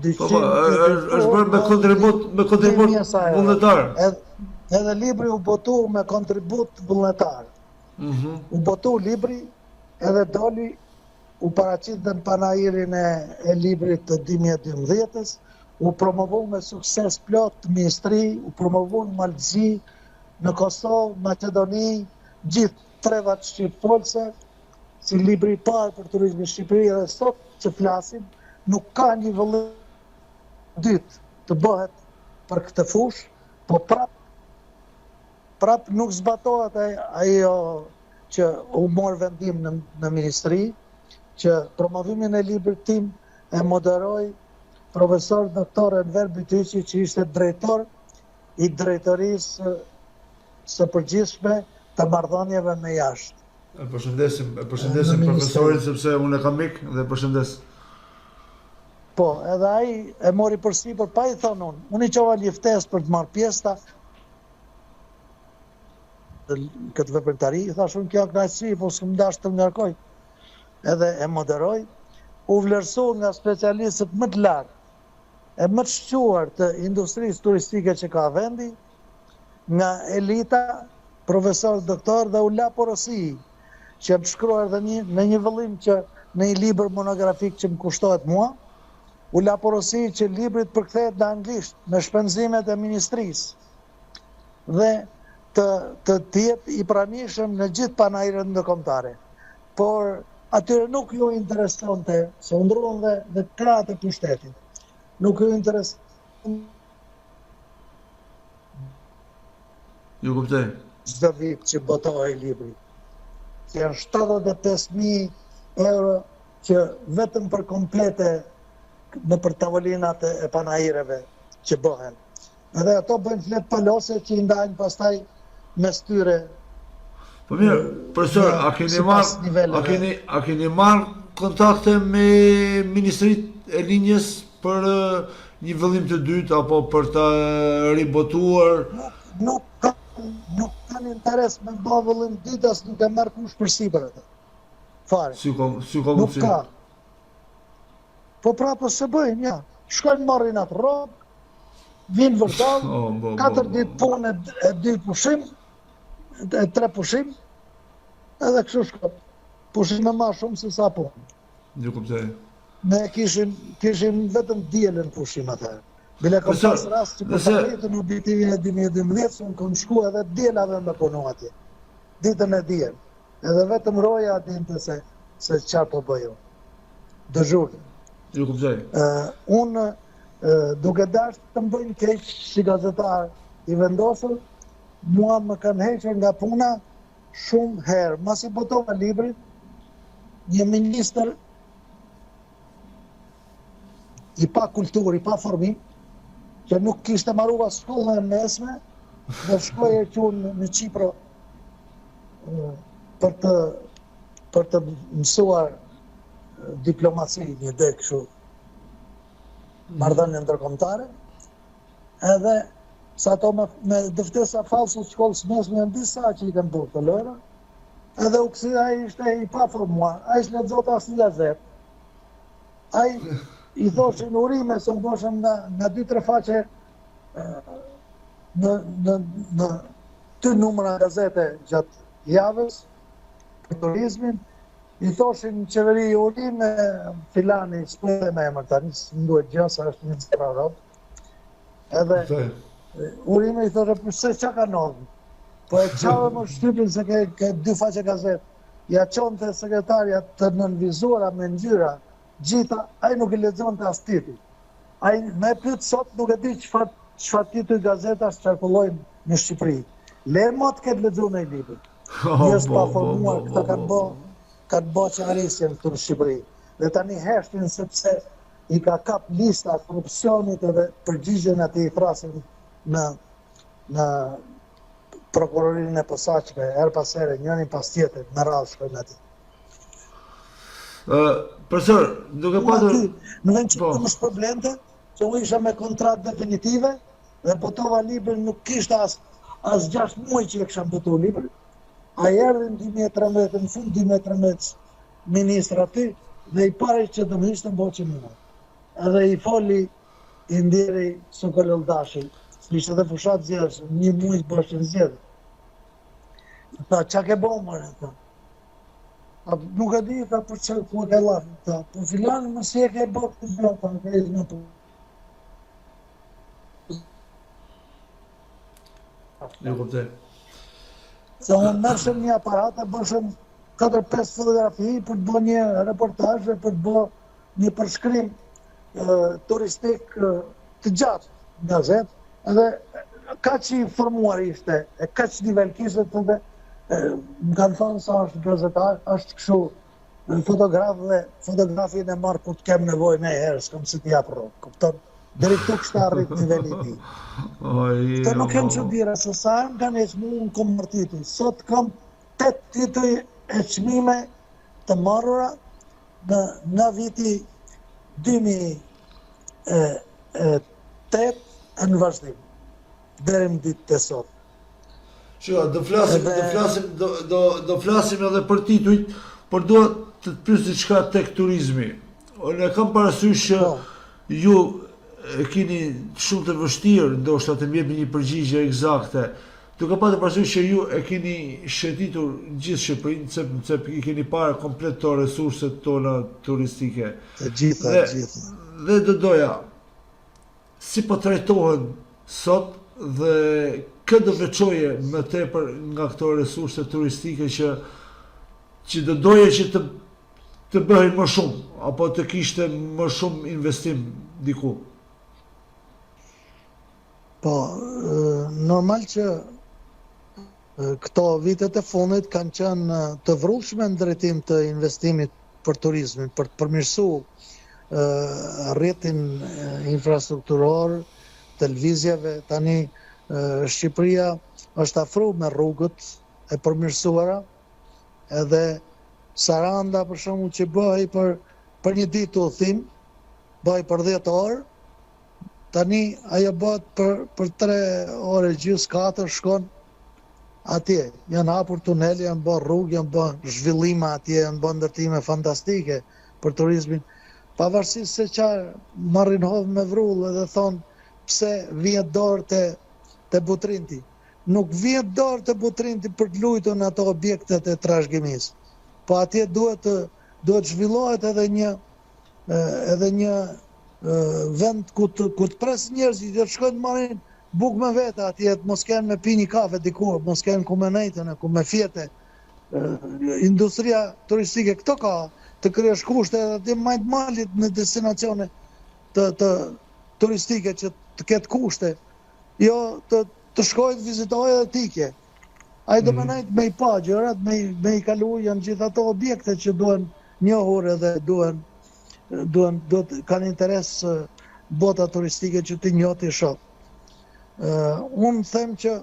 200. Është bërë me kontribut vullnetar. Edhe libri u botu me kontribut vullnetar. U botu libri edhe doli u paraqit në panairin e librit të 2012-s, u promovu me sukses plot të ministri, u promovu në Malëzi, në Kosovë, Maqedoni, gjithë trevat shqiptolse, si libri i parë për turizmin në Shqipëri, dhe sot që flasim, nuk ka një vëllim dytë të bëhet për këtë fushë, po prap nuk zbatohet ajo që u mor vendim në ministri, që promovimin e librit tim e moderoj profesor doktor Enver Bytyqi, që ishte drejtor i drejtorisë së përgjithshme të marrëdhënieve me jashtë. E përshëndesim profesorin sepse unë e kam mik dhe përshëndes. Po, edhe ai e mori përsipër, pa i thonë unë i qova liftes për të marrë pjesë këtë veprimtari, i thash unë kjo kënaqësi, po s'm dash të ngarkoj. Edhe e moderoj, u vlerësoi nga specialistët më të lartë e më të shquar të industrisë turistike që ka vendi, nga elita, profesor doktor, dhe u la porosi që më shkruar dhe në një vëllim që në një libër monografik që më kushtohet mua, u la porosi që librit përkthehet në anglisht me shpenzimet e ministrisë dhe të jetë i pranishëm në gjithë panajrët ndërkombëtare. Por atyre nuk ju interesonte, se u ndruan dhe krahët e pushtetit. Nuk ju interesonte. Ju kuptoj. Çdo vit që botohej libri. Që janë 75.000 euro që vetëm për komplete në për tavolinat e panajreve që bëhen. Edhe ato bëjnë flet palose që i ndajnë pastaj mes tyre. Po mirë, profesor, a keni marrë kontakte me Ministritë e Linjës për një vëllim të dytë apo për të ribotuar? Nuk kanë interes me bë vëllim dytë, as nuk e merr kush përsipër atë. Fare. Si ka Nuk ka. Po prapë se bëjnë, ja. Shkojnë marrin atë rrobë, vinë vërtet, 4 ditë punë e 2 pushim, e 3 pushim, edhe kështu shkop. Pushim e ma shumë se sa punë. Ju kuptoj. Ne kishim vetëm dielën pushim atëherë. Bile kom pas rast që për të rritë në objektivin e 2012, unë kom shku edhe dielave me punu atje. Ditën e diel. Edhe vetëm roja dinte se çfarë po bëju. Dëzhurë. Ju kuptoj. Unë duke dashur të më bëjnë keq si gazetar i vendosur, mua më kanë hequr nga puna shumë herë. Masi botova librin, një ministër i pa kulturë, i pa formim, që nuk kishte marruar shkollën e mesme, dhe shkoje qunë në Qipro për të mësuar diplomaci, një dhe kështu marrëdhënie ndërkombëtare, edhe sa ato me dëftesa false të shkollës mesme në disa që i kanë bërë të lojra, edhe u kësi ai ishte i paformuar, ai s'lexonte as një gazetë. Ai i thoshin urime se u boshëm nga 2-3 faqe në 2 numra gazete gjatë javës për turizmin, i thoshin në qeveri urime filani, s'pële me emër tani, s'nduhet gjë, sa është një zërarot. Edhe urime i thoshe, përse qa ka nodhë? Po e qave më shtypin se ke 2 faqe gazet. Ja qonë të sekretarja të nënvizuara me ngjyra, gjitha, ai nuk i lexonte as titull. Ai me pyet sot nuk e di çfarë titull gazetash qarkullojnë në Shqipëri. Le më të ketë lexuar në libër. Njerëz pa formuar, këta kanë bë çarisjen këtu në Shqipëri. Dhe tani heshtin sepse i ka kap lista korrupsionit edhe përgjigjen atij i thrasin në prokurorinë e posaçme, her pas here, njërin pas tjetrit, me radhë shkojnë aty. Profesor, duke patur... Në vend që të mësh probleme, që u isha me kontratë definitive, dhe botova librin nuk kishte as 6 muaj që e kisha botuar librin. A erdhi në 2013, në fund 2013, ministra aty, dhe i pari që të më ishte mboqi mua. Edhe i foli i ndjeri Sokololdashi, ishte dhe fushat zjedhës, 1 muaj bështën zjedhë. Tha, qa ke bo mërë, tha. Nuk e di, tha, për që ku e ke lafë, tha. Po filanë më si e ke bo këtë zjo, tha, në krejtë në të. Ju kuptoj. Se unë mërshëm një aparat, bëshëm 4-5 fotografi për të bo një reportaj, për të bo një përshkrim turistik të gjatë në gazet, edhe ka që i formuar ishte, e ka që nivel kishte të dhe më kanë thonë sa është gazetar, është këshu fotografin e marrë kur të kem nevojë me herë, s'kam si t'i jap rrugë, kupton? Deri këtu kështë arrit niveli i tij. Këto nuk janë çuditëra, se sa herë kanë ecë mu në kom martitu. Sot kam 8 tituj e çmime të marrura në viti 2008 në vazhdim, deri në ditët e sot. Shiko, do flasim edhe për titujt, por dua të të pyes diçka tek turizmi. Unë kam parasysh që ju e keni shumë të vështirë ndoshta të më jepni një përgjigje eksakte. Duke pasur parasysh që ju e keni shëtitur gjithë Shqipërinë, sepse i keni parë komplet to resurset tona turistike. Të gjitha. Dhe do doja, si po trajtohen sot dhe kë do veçoje më tepër nga këto resurse turistike që do doje që të bëhen më shumë, apo të kishte më shumë investim diku? Po, normal që këto vitet e fundit kanë qenë të vrullshme në drejtim të investimit për turizmin, për të përmirësuar rrjetin infrastrukturor të lëvizjeve. Tani Shqipëria është afruar me rrugët e përmirësuara, edhe Saranda për shembull që bëhej për një ditë udhëtim, bëhej për 10 orë, tani ajo bëhet për 3 orë gjys, 4 shkon atje. Janë hapur tunele, janë bërë rrugë, janë bërë zhvillime atje, janë bërë ndërtime fantastike për turizmin. Pavarësisht se çfarë marrin hovë me vrullë dhe thonë pse vihet dorë te Butrinti. Nuk vihet dorë te Butrinti për të luajtur në ato objektet e trashëgimisë. Po atje duhet zhvillohet edhe një vend ku të pres njerëzit të shkojnë marrin bukë me vete atje, mos kenë me pi një kafe dikur, mos kenë ku me nejtën, ku me fjete. Industria turistike këto ka, të kryesh kushte edhe të majtë malit në destinacione të turistike që të ketë kushte. Jo të shkojë të vizitohej edhe tike. Ai do më nejtë me i pa gjërat, me i kalu, janë gjithë ato objekte që duhen njohur edhe kanë interes bota turistike që ti njohë ti shoh. Unë them që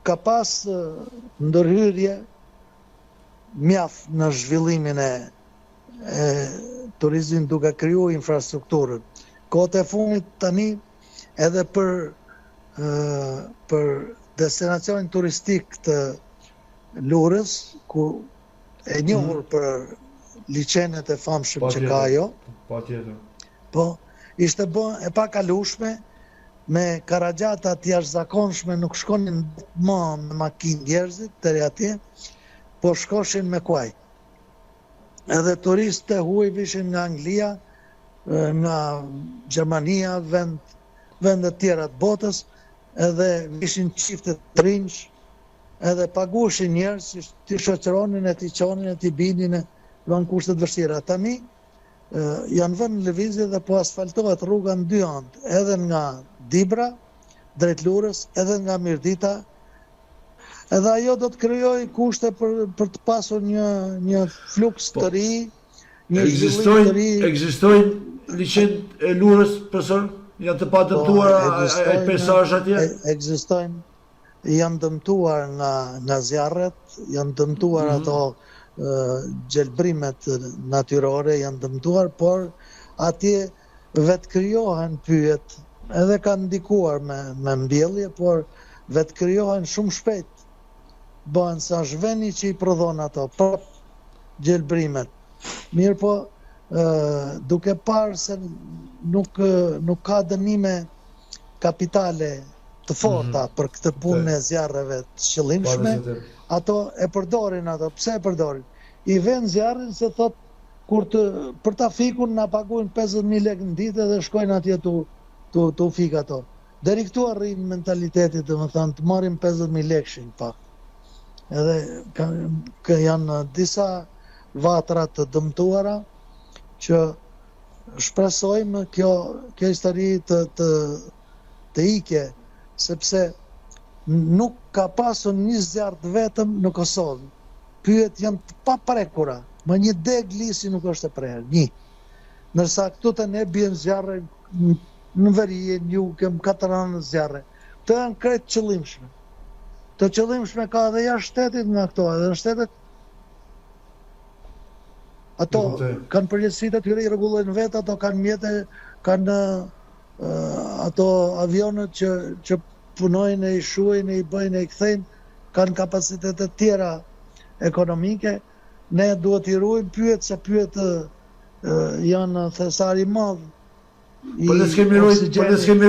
ka pas ndërhyrje mjaft në zhvillimin e turizmit duke krijuar infrastrukturën. Kohët e fundit tani edhe për destinacionin turistik të Lurës, ku e njohur për liçenet e famshëm që ka ajo. Po, ishte bën e pakalueshme, me karagjata të jashtëzakonshme, nuk shkonin më me makinë njerëzit deri atje, po shkoshin me kuaj. Edhe turistë të huaj vishin nga Anglia, nga Gjermania, vende tjera të botës, edhe vishin çifte të rinj, edhe pagueshin njerëz, ti shoqëronin e ti çonin e ti binin në kushte të vështira. Tani janë vënë në lëvizje dhe po asfaltohet rruga në 2 anë, edhe nga Dibra drejt Lurës, edhe nga Mirdita. Edhe ajo do të krijojë kushte për të pasur një fluks të ri, një zhvillim të ri. Ekzistojnë liçenet e Lurës, profesor? Janë të padëmtuara ai peisazh atje? Ekzistojnë, janë dëmtuar nga zjarret, janë dëmtuar ato gjelbrimet natyrore, janë dëmtuar, por atje vetë krijohen pyet, edhe kanë ndikuar me mbjellje, por vetë krijohen shumë shpejt. Bëhen sa zhveni që i prodhon ato, prap gjelbrimet. Mirë po, duke parë se nuk ka dënime kapitale të forta për këtë punë e zjarreve të qëllimshme, ato e përdorin ato. Pse e përdorin? I vënë zjarrin se thot për ta fikur na paguajnë 50.000 lekë në ditë dhe shkojnë atje tu fik ato. Deri këtu arrin mentaliteti, domethënë të marrin 50.000 lekë në fakt. Edhe janë disa vatra të dëmtuara që shpresojmë kjo histori të ike, sepse nuk ka pasur një zjarr vetëm në Kosovë. pyet janë të paprekura. Më një deg lisi nuk është e prerë, një. Nërsa këtu të ne bjen zjarre në veri, në jugë, në katër anë zjarre. Të janë krejt qëllimshme. Të qëllimshme ka edhe jashtë shtetit nga këto, edhe në shtetet ato kanë përgjegjësitë e tyre, i rregullojnë vetë, ato kanë mjete, kanë ato avionët që punojnë, i shuajnë, i bëjnë, i kthejnë, kanë kapacitete tjera ekonomike. Ne duhet i ruajmë, pyet janë thesari i madh. Po ne s'kemi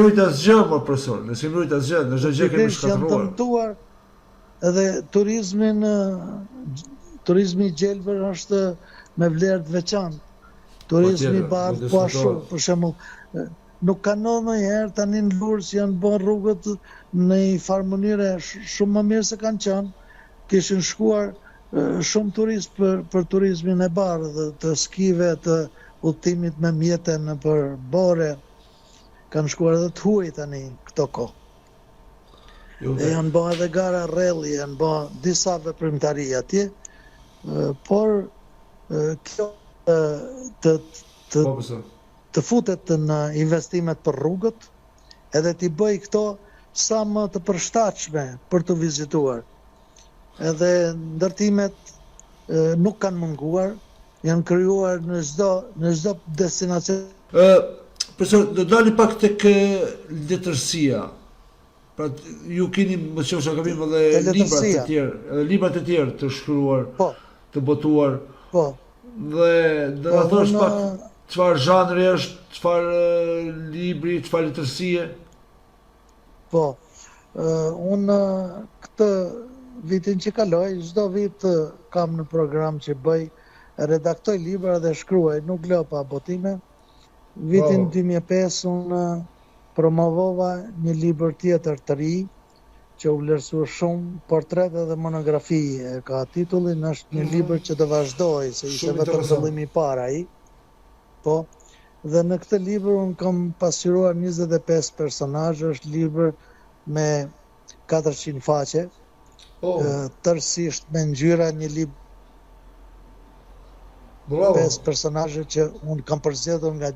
rujt asgjë, po profesor, ne s'kemi rujt asgjë, në çdo gjë kemi shkatruar. Janë dëmtuar edhe turizmi i gjelbër është me vlerë të veçantë. Turizmi i bardhë po ashtu, për shembull, nuk ka ndonjëherë tani në Lurës janë bërë rrugët në një farë mënyre shumë më mirë se kanë qenë. Kishin shkuar shumë turist për turizmin e bardhë, të skive, të udhëtimit me mjete në për bore, kanë shkuar edhe të huaj tani këto kohë. E janë bërë edhe gara rrelli, janë bërë disa veprimtari atje, por kjo të futet në investimet për rrugët, edhe t'i bëj këto sa më të përshtatshme për të vizituar. Edhe ndërtimet nuk kanë munguar, janë krijuar në çdo destinacion. Profesor, do dali pak tek letërsia. Pra ju keni më qofsha gabim edhe librat e tjerë të shkruar, të botuar. Po. Dhe do ta thosh pak çfarë zhanri është, çfarë libri, çfarë letërsie? Po. Unë këtë vitin që kaloj, çdo vit kam në program që bëj, redaktoj libra dhe shkruaj, nuk lë pa botime. Vitin 2005 unë promovova një libër tjetër të ri, që u vlerësua shumë, portret dhe monografi ka titullin, është një libër që do vazhdoj, se ishte vetëm fillimi i parë ai. Po, dhe në këtë libër unë kam pasqyruar 25 personazhe, është libër me 400 faqe, tërësisht me ngjyra, një libër 5 personazhe që unë kam përzgjedhur nga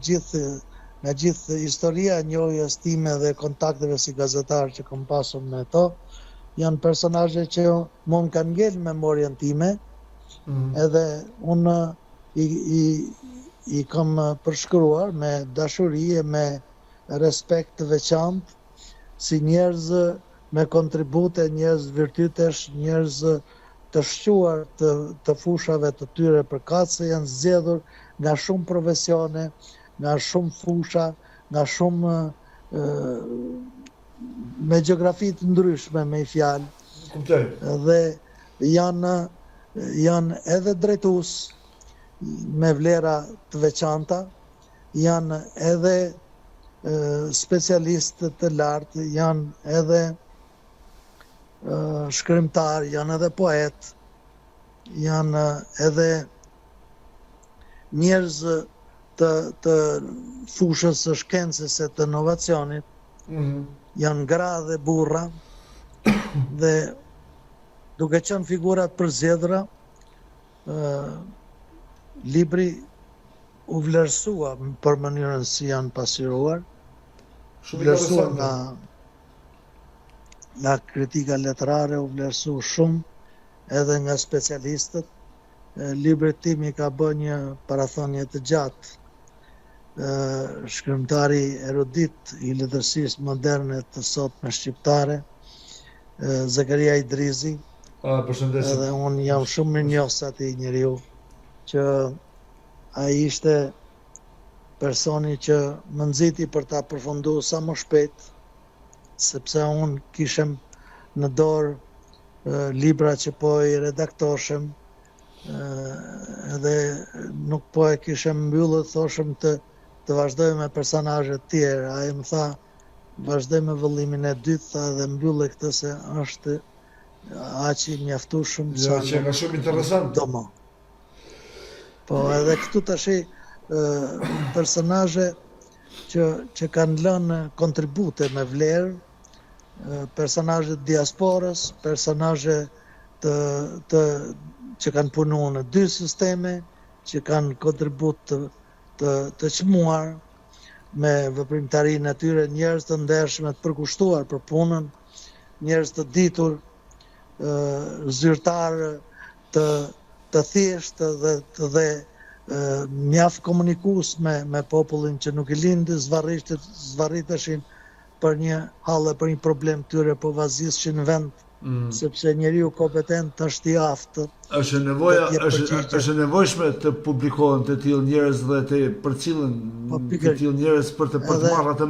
gjithë historia e njohjes time dhe kontakteve si gazetar që kam pasur me to. Janë personazhe që më kanë ngel memorien time, edhe unë i kam përshkruar me dashuri e me respekt të veçantë, si njerëz me kontribute, njerëz virtytesh, njerëz të shquar të fushave të tyre përkatëse, janë zgjedhur nga shumë profesione, nga shumë fusha, nga shumë me gjeografi të ndryshme, me i fjalë. Dhe janë edhe drejtues me vlera të veçanta, janë edhe specialistë të lartë, janë edhe shkrimtar, janë edhe poet, janë edhe njerëz të fushës së shkencës e të inovacionit, janë gra dhe burra, dhe duke qenë figurat përzgjedhura, libri u vlerësua për mënyrën si janë pasqyruar, vlerësua nga kritika letrare, u vlerësu shumë edhe nga specialistët. Libri tim i ka bërë një parathonje të gjatë. Shkrimtari erudit i letërsisë moderne të sotme shqiptare, Zakaria Idrizi. Edhe unë jam shumë mirënjohës atij njeriu, që ai ishte personi që më nxiti për ta përfunduar sa më shpejt, sepse unë kishem në dorë libra që po i redaktoshem, edhe nuk po e kishem mbyllur, thoshëm të vazhdoj me personazhe të tjerë. Ai më tha, vazhdoj me vëllimin e dytë, tha, dhe mbyllë këtë se është aq i mjaftueshëm. Ja, që ka shumë interesant. Domo. Po edhe këtu tash personazhe që kanë lënë kontribute me vlerë, personazhe të diasporës, personazhe të që kanë punuar në 2 sisteme, që kanë kontribut të çmuar me veprimtarinë e tyre, njerëz të ndershëm të përkushtuar për punën, njerëz të ditur, zyrtar të thjeshtë dhe mjaft komunikues me popullin që nuk I lindi zvarriteshin për një hallë, për një problem tyre, po vazishin në vend, sepse njeriu kompetent është I aftë. Është nevojshme të publikohen të tillë njerëz dhe të përcillen të tillë njerëz për të marrë atë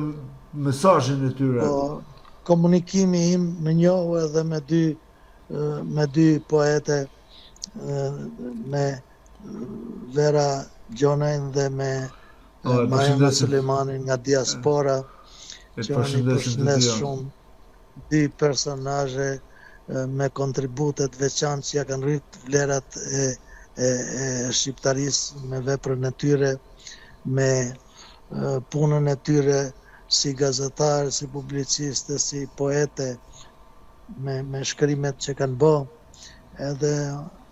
mesazhin e tyre. Komunikimi im më njohu edhe me dy poete, me Vera Gjonajn dhe me Mariama Sulejmanin nga diaspora, që unë I përshëndes shumë, 2 personazhe me kontributet veçantë që ja kanë rrit vlerat e shqiptarisë me veprën e tyre, me punën e tyre si gazetar, si publiciste, si poete, me shkrimet që kanë bë, edhe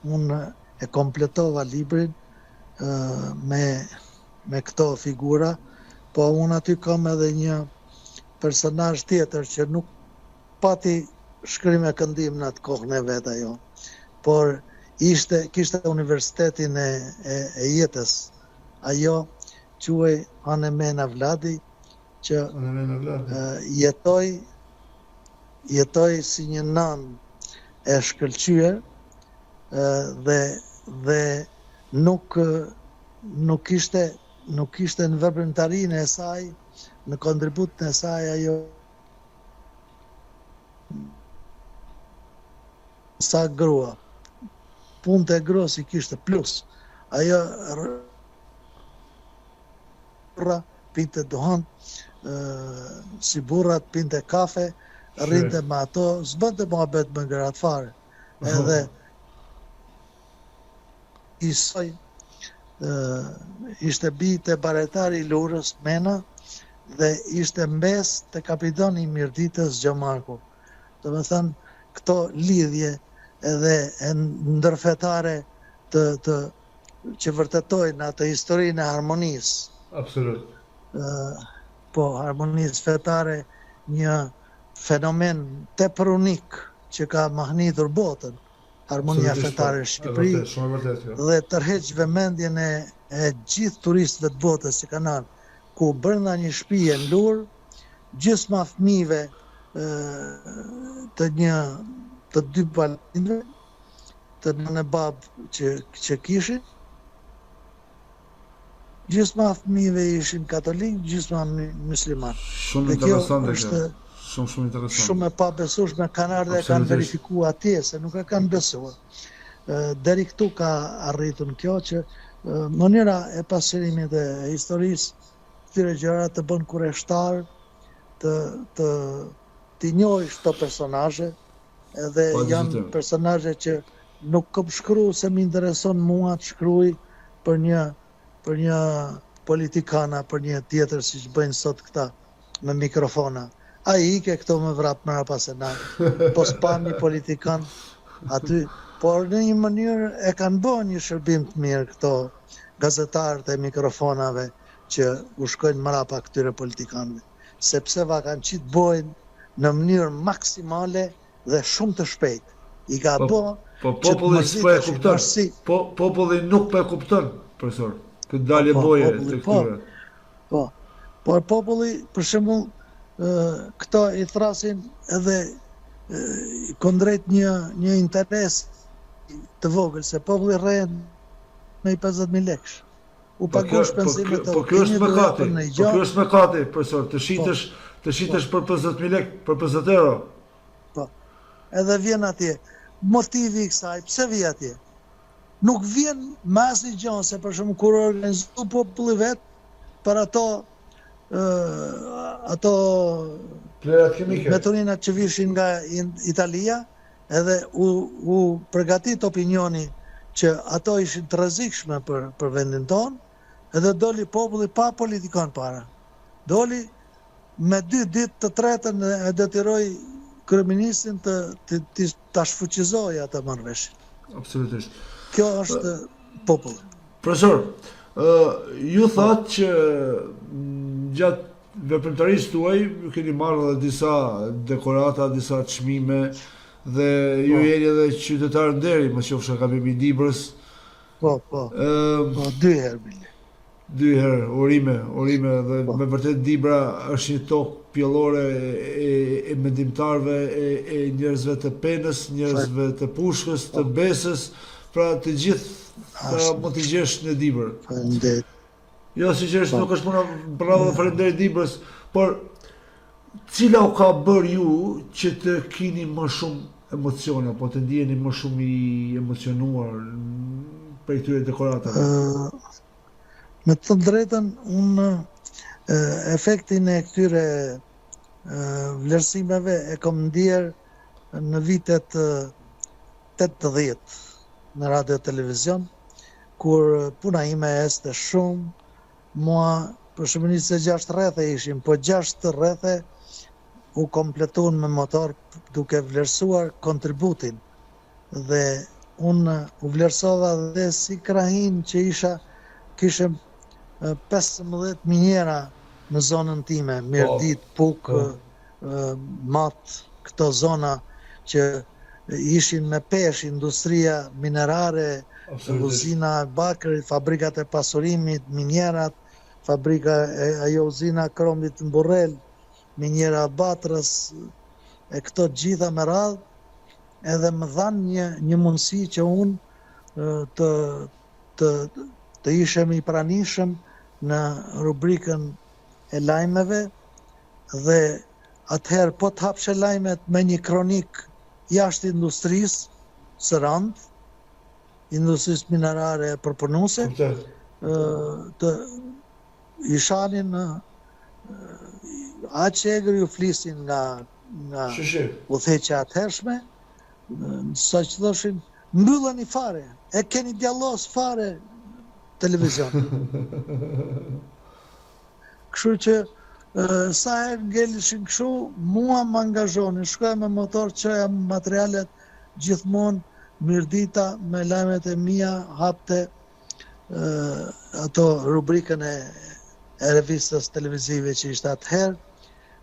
unë e kompletova librin me këto figura, po unë aty kam edhe një personazh tjetër që nuk pati shkrim e këndim në atë kohën e vet ajo, por kishte universitetin e jetës. Ajo quhej Anemena Vladi, që jetoj si një nan e shkëlqyer dhe nuk ishte në veprimtarinë e saj, në kontributin e saj ajo sa grua. Punët e gruas I kishte plus. Ajo pinte duhan, si burrat pinte kafe, rrinte me ato, s'bënte mohabet me gratë fare. Edhe isoj ishte bijtë e baretari I Lurës, Mena, dhe ishte mbes të kapitani I Mirditës Gjomarku. Do me thënë, këto lidhje edhe ndërfetare që vërtetojnë atë historinë e harmonisë. Absolut. Po, harmonisë fetare, një fenomen tepër unik që ka mahnitur botën, harmonia fetare në Shqipëri, dhe tërheq vëmendjen e gjithë turistëve të botës që kanë ardhur, ku brenda një shtëpie në Lurë, gjysma fëmijëve të 2 palindëve, të nënë babë që kishin, gjysma fëmijëve ishin katolik, gjysma musliman. Shumë interesante kjo. Shumë interesante. Shumë e pabesueshme, kanë ardhur dhe kanë verifikuar atje se nuk e kanë besuar. Deri këtu ka arritur kjo që mënyra e pasqyrimit e historisë këtyre gjërave të bën kurreshtar, të njohësh këto personazhe, edhe janë personazhe që nuk kam shkruar se më intereson mua të shkruaj për një politikana, për një tjetër siç bëjnë sot këta me mikrofona. Ai ike këto me vrap mëra pas e natë, po s'pa një politikan aty, por në një mënyrë e kanë bërë një shërbim të mirë këto gazetarët e mikrofonave që u shkojnë mrapa këtyre politikanëve, sepse va kanë qitë bojnë në mënyrë maksimale dhe shumë të shpejt. I ka bërë po populli s'po e kupton. Populli nuk po e kupton, profesor. Këtë dalje boje të këtyre. Po. Por populli, për shembull, këto I thrasin edhe kundrejt një interes të vogël, se populli rrehen me 50.000 lekësh. U paguan shpenzimet e po kjo është mëkati, profesor, të shitesh për 50.000 lekë, për 50 euro. Po. Edhe vjen atje. Motivi I kësaj, pse vjen atje? Nuk vjen me asnjë gjë, se për shembull kur organizoi populli vet për ato metorinat që vishin nga Italia, edhe u përgatit opinioni që ato ishin të rrezikshme për vendin tonë, edhe doli populli pa politikan para. Doli me 2 ditë të tretën e detyroi kryeministin ta shfuqizojë atë marrëveshje. Absolutisht. Kjo është populli. Profesor, ju thatë që gjatë veprimtarisë tuaj ju keni marrë edhe disa dekorata, disa çmime dhe ju jeni edhe qytetar nderi, më qofsha Akademi Dibrës. Po, 2 herë bile. 2 herë, urime dhe me vërtet Dibra është një tokë pjellore e mendimtarëve, e njerëzve të penës, njerëzve të pushkës, të besës, pra të gjithë mund të gjesh në Dibër. Faleminderit. Jo, sinqerisht nuk është puna bravo, faleminderit Dibrës, por cila u ka bërë ju që të keni më shumë emocione, apo të ndjeni më shumë i emocionuar për këtyre dekoratave? Me të drejtën, unë efektin e këtyre vlerësimeve e kam ndjerë në vitet 80 në radio televizion, kur puna ime este shumë, mua për shumërisht se 6 rrethe ishim, po 6 rrethe u kompletun me motor duke vlerësuar kontributin. Dhe unë u vlerësova dhe si krahin që kishim 15 minjera në zonën time, Mirdit, Puk, Mat, këto zona që ishin me pesh, industria minerare, uzina e bakrit, fabrikat e pasurimit, minjerat, uzina kromit në Burrel, minjera Batrës, e këto gjitha me radhë, edhe më dhanë një mundësi që unë të ishem i pranishëm në rubrikën e lajmeve, dhe atëherë po të hapshe lajmet me një kronik jashtë industrisë së randë, industrisë minerare përpunuse, të ishanin aqë egër ju flisin nga udhëheqja atëhershme, sa që thoshin, mbyllën i fare, e keni djallos fare televizion. Kështu që sa herë ngelishin kështu, mua më angazhonin, shkoja me motor, çoja materialet gjithmonë, Mirdita me lajmet e mia hapte ato rubrikën e revistës televizive që ishte atëherë,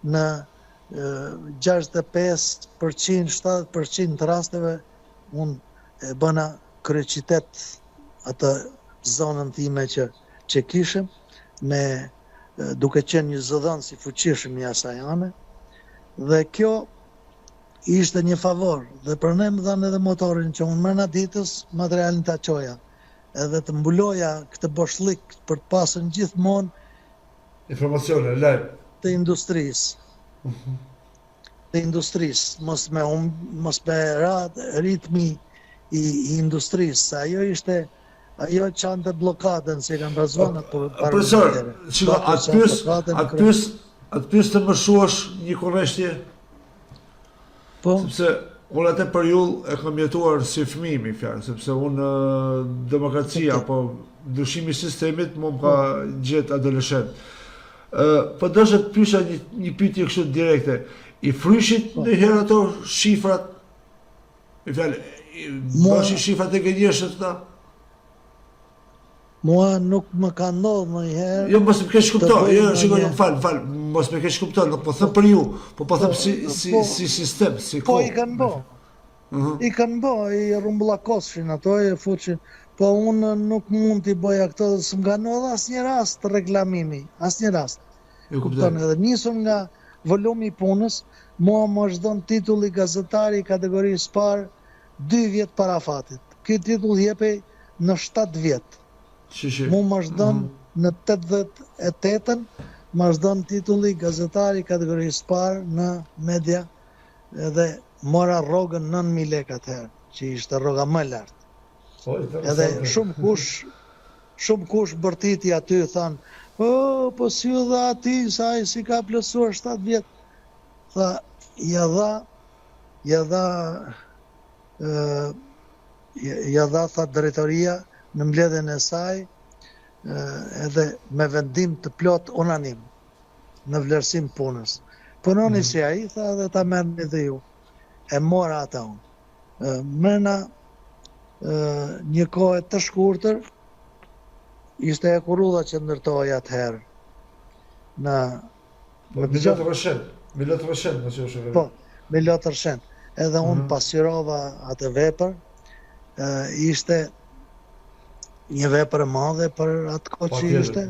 në 65%, 70% të rasteve unë e bëna kryeqytet atë zonën time që kishim, duke qenë një zëdhënës i fuqishëm i asajane, dhe kjo ishte një favor, dhe për ne më dhanë edhe motorin që unë mërna ditës materialin të qoja, edhe të mbuloja këtë boshlik për të pasën gjithmonë informacione, live të industrisë. Të industrisë, mos me ritmi i industrisë, ajo qanë të blokadën, si kanë razvanët për Profesor, atë pys të më shuash një korreshtje? Sepse unë atë periull e kam jetuar si fëmijë mi fjalë, sepse unë demokracia apo ndryshimi i sistemit më ka gjetë adoleshent. Po dëshë të pyesja një pyetje kështu direkte. I fryshit ndonjëherë ato shifrat? Mi fjalë, bashkë shifrat e gënjeshtë këta? Mua nuk më ka ndodhur ndonjëherë. Jo, mos më kesh kupton. Jo, shikoj, fal, mos më kesh kupton, nuk po them për ju, po them si sistem, si Po i kanë bë. I kanë bë, i rrumbullakoshin ato, e fuçin. Po unë nuk mund t'i bëja këto, s'm ka ndodhur asnjë rast të reklamimi, asnjë rast. Kupton, edhe nisur nga volumi i punës, mua më është dhënë titulli gazetari i kategorisë parë 2 vjet para fatit. Ky titull jepej në 7 vjet. Mu më është dhënë në 88-ën, më është dhënë titulli gazetari kategorisë parë në media, edhe mora rrogën 9.000 lekë atëherë, që ishte rroga më lartë. Edhe shumë kush bërtiti aty thanë, po si u dha ati, sa ai si ka plotësuar 7 vjet. Tha, ja dha tha drejtoria në mbledhjen e saj, edhe me vendim të plot unanim në vlerësim punës. Punoni si ai, tha, dhe ta merrni dhe ju. E mora ata unë. Mërna një kohë të shkurtër, ishte e Kurudha që ndërtoi atëherë. Milot Rëshen, në që është Po, Milot Rëshen. Edhe unë pasqyrova atë vepër, ishte një vepër e madhe për atë kohë që ishte,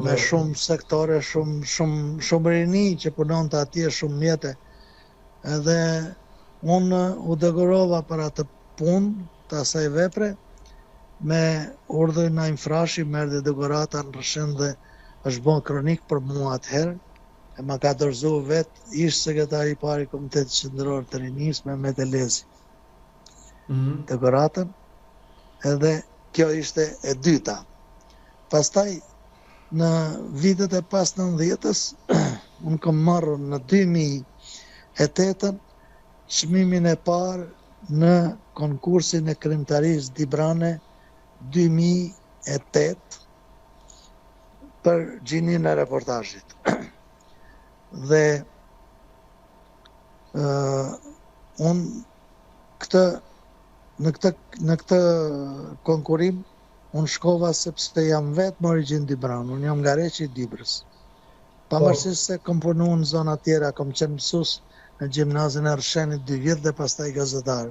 me shumë sektore, shumë rini që punonte atje, shumë mjete. Edhe unë u dëgërova për atë punë të asaj vepre, me urdhën Naim Frashi, më erdhi dëgërata në Rëshen dhe është bën kronik për mua atëherë, e ma ka dorëzu vetë ish sekretari i parë i Komitetit Qendror të Rinisë Mehmet Elezi. Dëgëratën, edhe kjo ishte e dyta. Pastaj, në vitet e pas 90-s, unë kam marrë në 2008 çmimin e parë në konkursin e krimtarisë Dibrane 2008 për gjinin e reportazhit. Dhe unë në këtë konkurim unë shkova sepse jam vetë më origjinë Dibran, unë jam nga Reçi i Dibrës. Pavarësisht se kam punuar në zona tjera, kam qenë mësues në gjimnazin e Rëshenit 2 vjet dhe pastaj gazetar.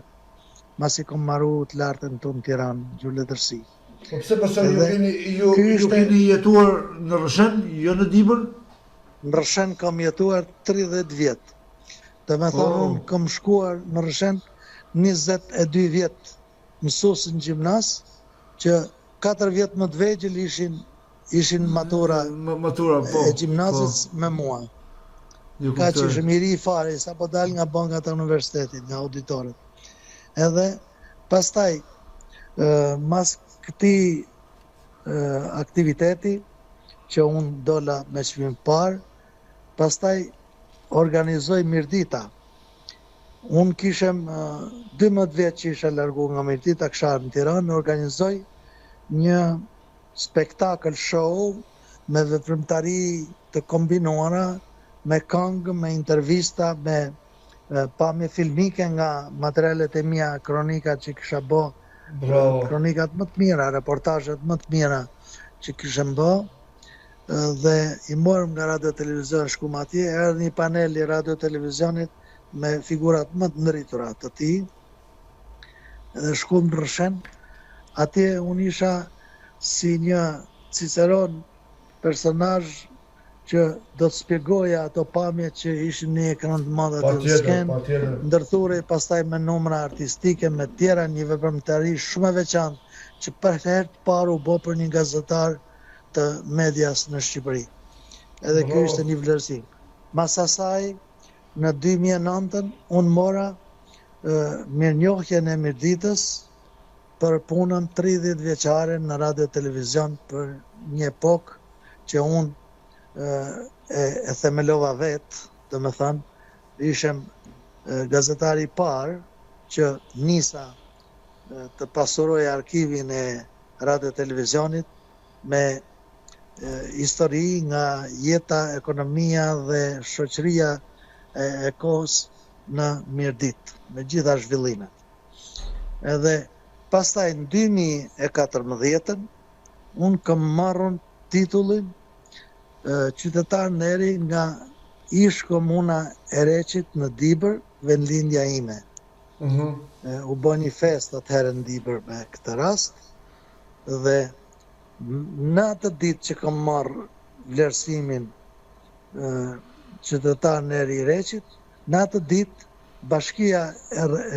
Masi kam marru të lartën tonë në Tiranë, gjuhëletërsi. Po pse pastaj ju keni jetuar në Rëshen, jo në Dibër? Në Rëshen kam jetuar 30 vjet. Dhe me thonë, unë kam shkuar në Rëshen 22 vjet mësues në gjimnaz, që 4 vjet më të vegjël ishin matura e gjimnazit me mua. Ka që ishëm i ri fare, sa po dal nga bankat e universitetit, nga auditorit. Edhe pastaj, mas këtij aktiviteti, që unë dola me çmim parë, pastaj organizoj Mirdita. Unë kishem 12 vjet që isha largu nga Mirdita, kisha në Tiranë, organizoj një spektakël show me veprimtari të kombinuara, me këngë, me intervista, me pamje filmike nga materialet e mia, kronikat që kisha bë, kronikat më të mira, reportazhet më të mira që kishem bë, dhe i morëm nga radio televizion, shkum atje, erdhi një panel i radio televizionit me figurat më të ndritura të tij, edhe shkum në Rëshen. Atje unë isha si një ciceron personazh që do të shpjegoja ato pamje që ishin në ekran të madh aty në skenë, ndërthurej pastaj me numra artistike, me tjera, një veprimtari shumë e veçantë që për herë të parë u bë për një gazetar të medias në Shqipëri. Edhe kjo ishte një vlerësim. Mas asaj, në 2009 unë mora mirënjohjen e Mirditës për punën 30 vjeçare në radio televizion për një epokë që unë e themelova vetë, do me thënë, ishem gazetari i parë që nisa të pasuroj arkivin e radio televizionit me histori nga jeta, ekonomia dhe shoqëria e kohës në Mirdit, me gjitha zhvillimet. Edhe pastaj në 2014 unë kam marrën titullin qytetar neri nga ish komuna e Reçit në Dibër, vendlindja ime. U bë një fest atëherë në Dibër me këtë rast, dhe në atë ditë që kam marrë vlerësimin qytetar neri i Reçit, në atë ditë Bashkia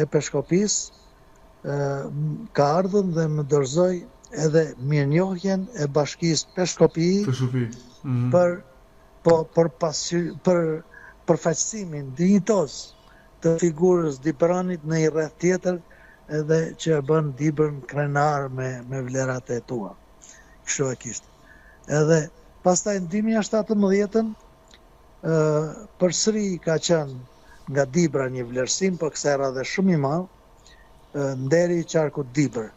e Peshkopisë ka ardhur dhe më dorëzoi edhe mirënjohjen e Bashkisë Peshkopi për përfaqësimin dinjitos të figurës Dibranit në një rreth tjetër, edhe që e bën Dibrën krenar me vlerat e tua. Kështu e kishte. Edhe pastaj në 2017 përsëri ka qenë nga Dibra një vlerësim, për kësaj radhe shumë i madh, nderi i qarkut Dibër,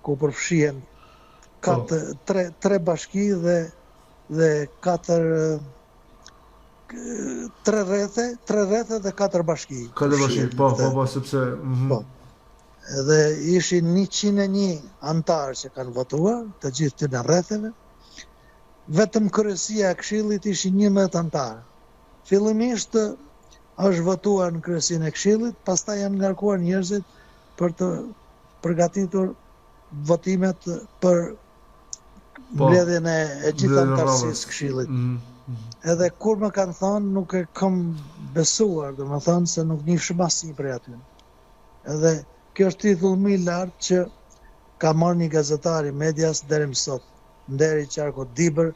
ku përfshihen 3 bashki dhe 3 rrethe dhe 4 bashki. 4 bashki, po, sepse... Edhe ishin 101 antarë që kanë votuar, të gjithë të në rretheve, vetëm kryesia e këshillit ishin 11 antarë. Fillimisht është votuar në kryesinë e këshillit, pastaj janë ngarkuar njerëzit për të përgatitur votimet për mbledhjen e gjithë antarësisë këshillit. Edhe kur më kanë thënë, nuk e kam besuar, domethënë se nuk njihshim asnjë prej aty. Edhe kjo është titull më i lartë që ka marrë një gazetar i medias deri më sot, Nderi Qarko Dibër.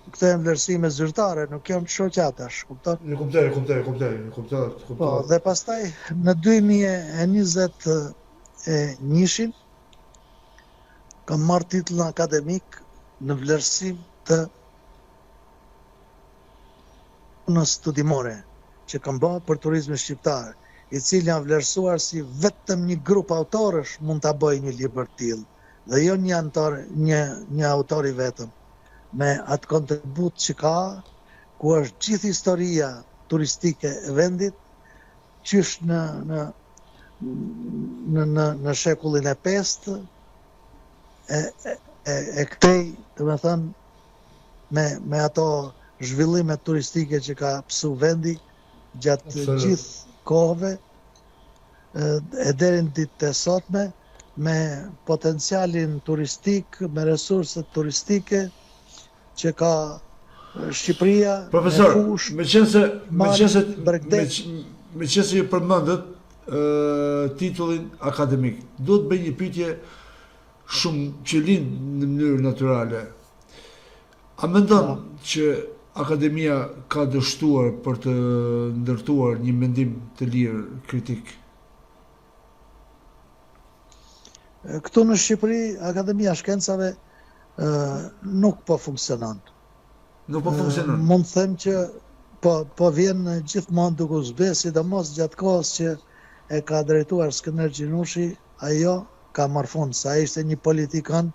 Këto janë vlerësime zyrtare, nuk janë shoqatash, kupton? E kuptoj. Po, dhe pastaj në 2021 kam marrë titull akademik në vlerësim të punës studimore që kam bërë për turizmin shqiptar, i cili janë vlerësuar si vetëm një grup autorësh mund ta bëjë një libër të tillë, dhe jo një autor i vetëm, me atë kontribut që ka, ku është gjithë historia turistike e vendit, qysh në shekullin e 5 e këtej, domethënë me ato zhvillimet turistike që ka pësu vendi gjatë gjithë kohëve e deri në ditët e sotme, me potencialin turistik, me resurset turistike që ka Shqipëria. Profesor, me qenë se ju përmendët titullin akademik, do të bëj një pyetje shumë që lind në mënyrë natyrale. A mendon që akademia ka dështuar për të ndërtuar një mendim të lirë kritik? Këtu në Shqipëri, Akademia e Shkencave nuk po funksionon. Mund të them që po vjen gjithmonë duke u zbe, sidomos gjatë kohës që e ka drejtuar Skënder Gjinushi, ajo ka marrë fund, sa ishte një politikën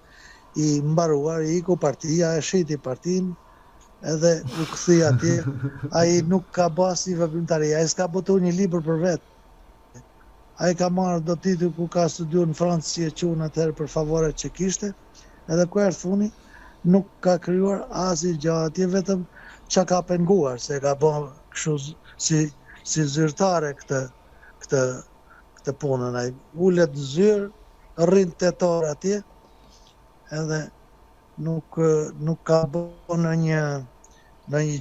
i mbaruar, i iku partia, e shiti partinë, edhe u kthye atje. Ai nuk ka bërë asnjë veprimtari, ai s'ka botuar një libër për vetë. Ai ka marrë do titull ku ka studiuar në Francë, si e quhen atëherë për favoret që kishte, edhe ku erdhi funi, nuk ka krijuar asnjë gjë atje, vetëm çka ka penguar, se ka bërë kështu si zyrtare këtë punën. Ai ulet në zyrë, rrin 8 orë atje, edhe nuk ka bërë në një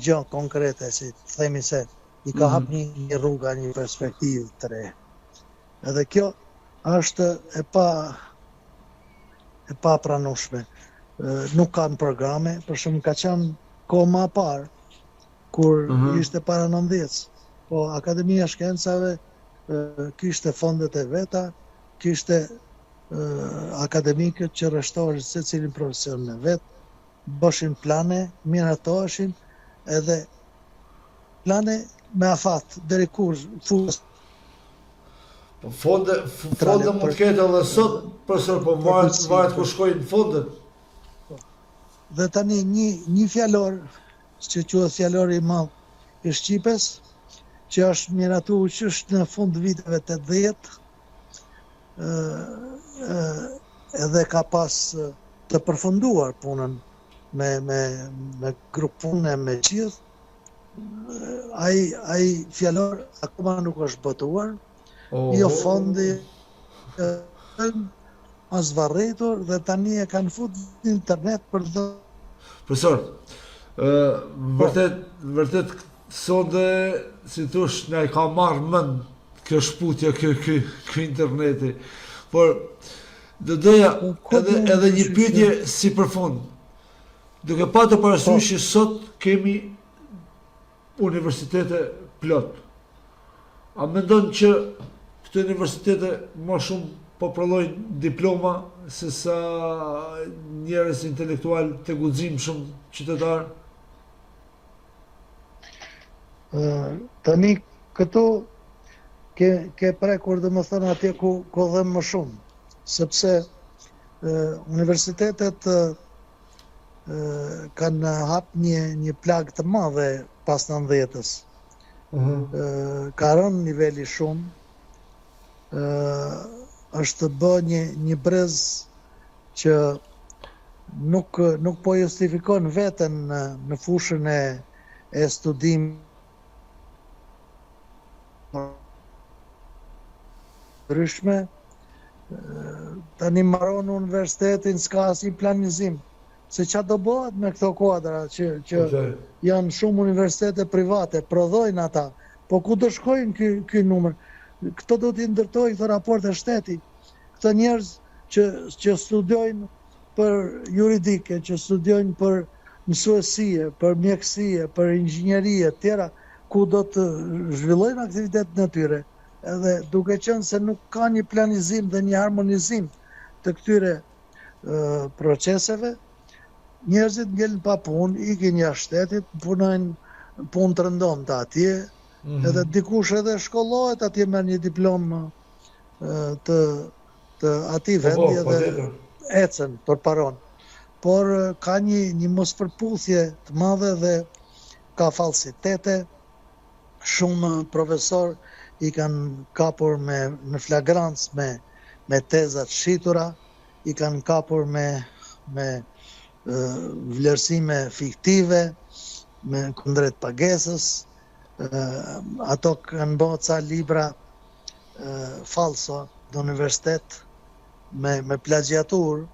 gjë konkrete, si themi se i ka hap një rrugë, një perspektivë të re. Edhe kjo është e pa pranueshme. Nuk kanë programe, për shembull ka qenë kohë më parë, kur ishte para 90, po Akademia e Shkencave kishte fondet e veta, kishte akademikët që rreshtoheshin secilin profesion në vet, bëshin plane, miratoheshin, edhe plane me afat deri kur fusë. Fonde mund të ketë edhe sot, profesor, po varet ku shkojnë fondet. Dhe tani një fjalor, që quhet fjalori i madh i Shqipës, që është miratuar që është në fund viteve 80, edhe ka pas të përfunduar punën me grup pune me gjithë. Ai fjalor akoma nuk është botuar. Jo fondi është varritur dhe tani e kanë futur në internet për të. Profesor, vërtet sonde, si thosh, na e ka marrë mend kjo shputje, ky interneti. Por do doja edhe një pyetje si përfund. Duke patur parasysh që sot kemi universitete plot. A mendon që këto universitete më shumë po prodhojnë diploma se sa njerëz intelektual të guximshëm qytetar? Tani këtu ke prekur domethënë atje ku dhe më shumë, sepse universitetet kanë hap një plagë të madhe pas 90-s. Ka rënë niveli shumë, është bë një brez që nuk po justifikon veten në fushën e studim ndryshme. Tani mbaron universitetin, s'ka asnjë planizim. Se çfarë do bëhet me këto kuadra që janë shumë universitete private, prodhojnë ata, po ku do shkojnë ky numër? Këto do t'i ndërtojnë këto raporte shteti. Këto njerëz që studiojnë për juridike, që studiojnë për mësuesie, për mjekësie, për inxhinjeri e tjera, ku do të zhvillojnë aktivitetin e tyre. Edhe duke qenë se nuk ka një planizim dhe një harmonizim të këtyre proceseve, njerëzit ngelen pa punë, ikin jashtë shtetit, punojnë punë të rëndomta atje, edhe dikush edhe shkollohet atje merr një diplomë të atij vendi edhe ecën përparon. Por ka një mospërputhje të madhe dhe ka falsitete. Shumë profesor i kanë kapur në flagrancë me tezat shitura, i kanë kapur me vlerësime fiktive, me kundrejt pagesës. Ato kanë bërë ca libra falso në universitet me plagiatur,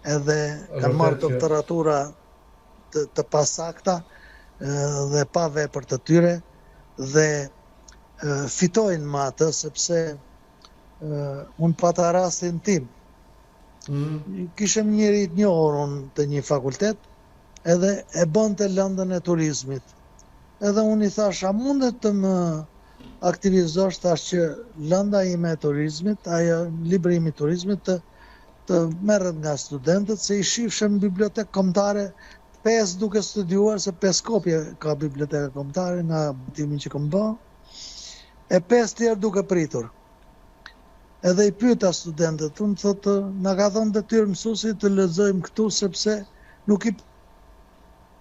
edhe kanë marrë doktoratura të pasakta dhe pa vepër të tyre, dhe fitojnë me atë, sepse unë pata rastin tim. Kishim njëri të njohur unë të një fakultet, edhe e bënte lëndën e turizmit. Edhe unë i thash, a mundet të më aktivizosh, thash që lënda ime e turizmit, ajo librimi i turizmit të merret nga studentët, se i shifshem në bibliotekë kombëtare 5 duke studiuar, se 5 kopje ka biblioteka kombëtare nga butimin që kam bë, e 5 tjerë duke pritur. Edhe i pyeta studentët, unë thotë, na ka thënë detyrë mësuesi të lexojmë këtu sepse nuk i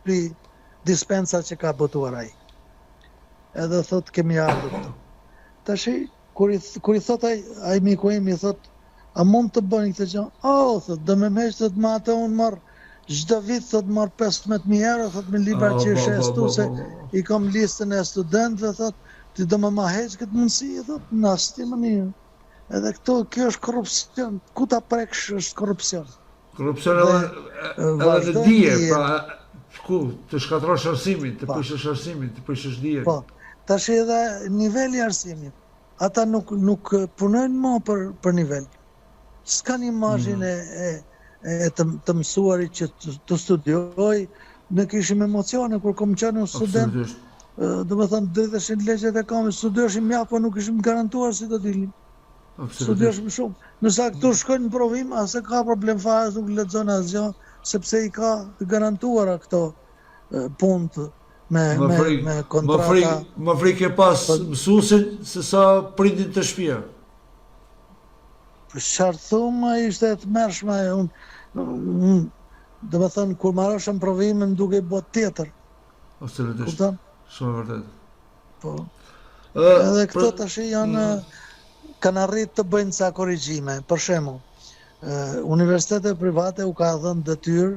pri dispensa që ka botuar ai. Edhe thotë, kemi ardhur këtu. Tashi kur i thot ai miku im, i thot, a mund të bëni këtë gjë? Thotë, do më mesh të më atë unë marr çdo vit, thot, marr 15.000 euro, thot, me libra që shestu, se i kam listën e studentëve, thot, ti do më heq këtë mundësi, thot, në asnjë mënyrë. Edhe kjo është korrupsion. Ku ta preksh është korrupsion. Korrupsion edhe në dije, pra ku të shkatrosh arsimin, të prishësh arsimin, të prishësh dijen. Po. Tash edhe niveli i arsimit. Ata nuk punojnë më për nivel. S'kan imazhin e të mësuarit që të studioj. Ne kishim emocione kur kom qenë student. Do të thënë, drejtëshin legjet e kam, studioshim mjaft, po nuk ishim garantuar si do dilnim. Studioshim shumë. Nësa këtu shkojnë në provim, ase ka problem fare, nuk lexon asgjë, sepse i ka të garantuara këto punët me kontrata. Më frikë pas mësuesin se sa prindin të shtëpia. Për çfarë thuma, ishte e tmerrshme. Do të thënë, kur marrëshëm provimin duke bot tjetër. Absolutisht. Shumë vërtet. Po. Edhe këto tash kanë arritë të bëjnë ca korrigjime. Për shembull, universitetet private u ka dhënë detyrë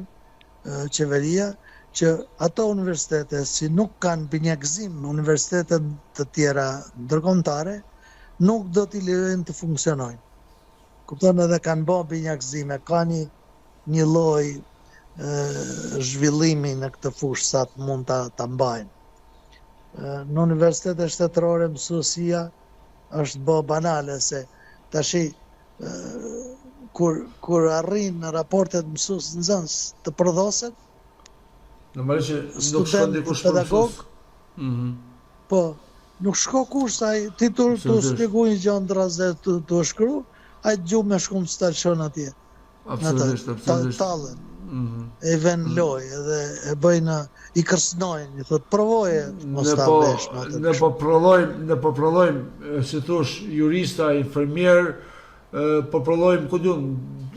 qeveria që ato universitete si nuk kanë binjakëzim me universitetet të tjera ndërkombëtare, nuk do t'i lejojnë të funksionojnë. Kupton, edhe kanë bërë binjakëzime, ka një lloj zhvillimi në këtë fushë sa të mund ta mbajnë. Në universitetet shtetërore mësuesia është bë banale, se tashi kur arrin në raportet mësues-nxënës të prodhoset, normalisht nuk shkon dikush për pedagog, po, nuk shko kush ai ti të shpjegoj një gjë ndrazë të shkruaj, ai gjumë me shkum të stalshon atje. Absolutisht. Tallen. E vën loj edhe e bëjnë, i kërcënojnë, i thot provoje mos ta vesh me atë. Ne po prodhojmë, si thosh, jurista, infermier, po prodhojmë ku diun,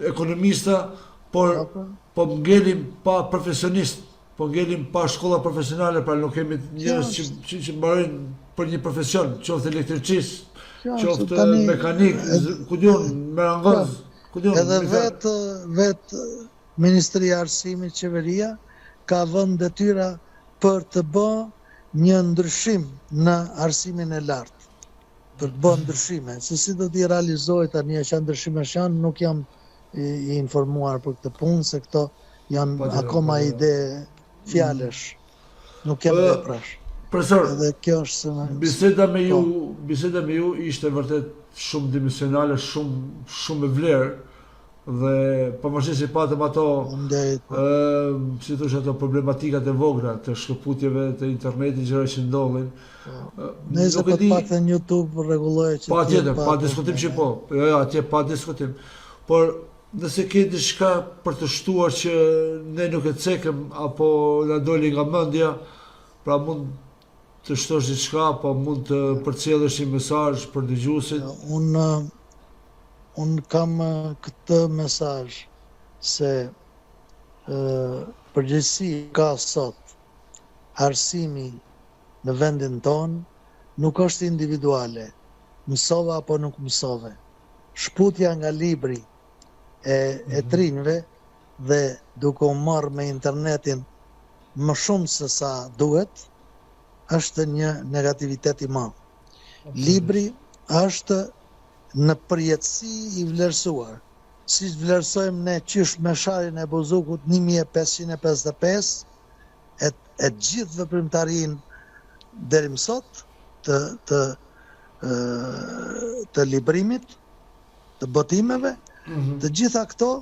ekonomista, por po ngelim pa profesionist, po ngelim pa shkolla profesionale, pra nuk kemi njerëz që mbarojnë për një profesion, qoftë elektricist, qoftë mekanik, ku diun, merangëz, ku diun. Edhe vetë Ministria e Arsimit, qeveria, ka vënë detyra për të bërë një ndryshim në arsimin e lartë. Për të bërë ndryshime. Se si do t'i realizohet tani, që ndryshime janë, nuk jam i informuar për këtë punë, se këto janë akoma ide fjalesh. Nuk jam veprash. Profesor, edhe kjo është biseda me ju ishte vërtet shumë dimensionale, shumë e vlerë, dhe pavarësisht se patëm ato si thosh ato problematikat e vogla të shkëputjeve të internetit, gjëra që ndodhin. Nëse po të paktën në YouTube rregullohet që patjetër, pa diskutim që po. Jo, atje pa diskutim. Por nëse ke diçka për të shtuar që ne nuk e cekëm apo na doli nga mendja, pra mund të shtosh diçka, apo mund të përcjellësh një mesazh për dëgjuesit. Unë kam këtë mesazh se përgjegjësi ka sot arsimi në vendin tonë nuk është individuale, mësove apo nuk mësove. Shputja nga libri e trinjve dhe duke u marrë me internetin më shumë se sa duhet, është një negativitet i madh. Libri është në përjetësi i vlerësuar. Si vlerësojmë ne qysh me sharin e Buzukut 1555, e gjithë veprimtarin deri më sot të librimit, të botimeve, të gjitha këto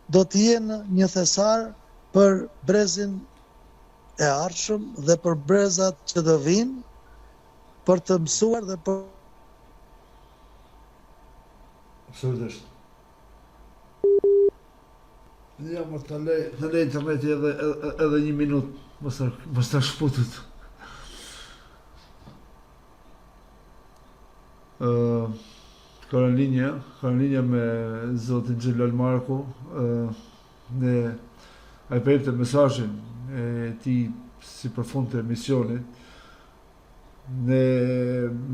do të jenë një thesar për brezin e ardhshëm dhe për brezat që do vinë, për të mësuar dhe për absolutisht. Ja, më të le interneti edhe një minut, mos ta shputut. Ka në linja me zotin Xhelal Marku, ne ai përjepte mesazhin e tij si përfund të emisionit. Ne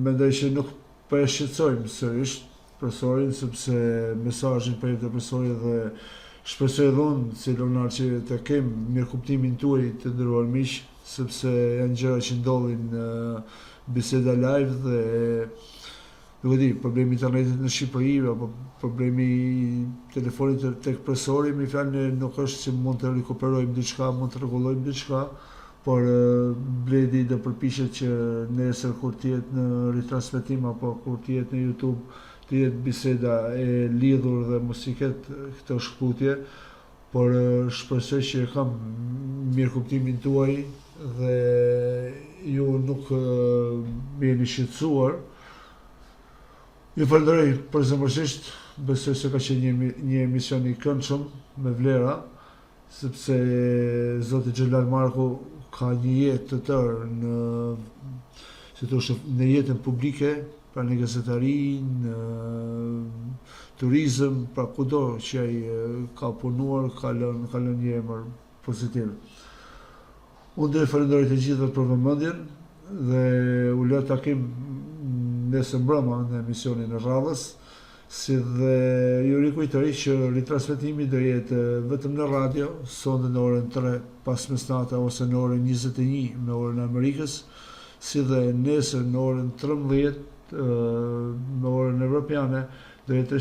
mendoj që nuk po e shqetësojmë sërish profesorin, sepse mesazhin përjepte profesori dhe shpresoj edhe unë si Leonard që të kem mirëkuptimin tuaj të nderuar miq, sepse janë gjëra që ndodhin në biseda live dhe nuk e di, problemi i internetit në Shqipëri apo problemi i telefonit tek profesori, me fjalë nuk është që mund të rikuperojmë diçka, mund të rregullojmë diçka, por Bledi do përpiqet që nesër kur të jetë në ritransmetim apo kur të jetë në YouTube të jetë biseda e lidhur dhe mos i ketë këtë shkputje, por shpresoj që kam mirëkuptimin tuaj dhe ju nuk më jeni shqetësuar. Ju falenderoj përzemërsisht, besoj se ka qenë një emision i këndshëm me vlera, sepse zoti Xhelal Marku ka një jetë të tërë në jetën publike, pra në gazetari, në turizëm, pra kudo që ai ka punuar, ka lënë një emër pozitiv. Unë do të falenderoj të gjithëve për vëmendjen dhe u lë takim nesër mbrëma në emisionin e radhës, si dhe ju rikujtoj që ritransmetimi do jetë vetëm në radio, sonde në orën 3 pas mesnata ose në orën 21 me orën e Amerikës, si dhe nesër në orën 13 me orën evropiane do jetë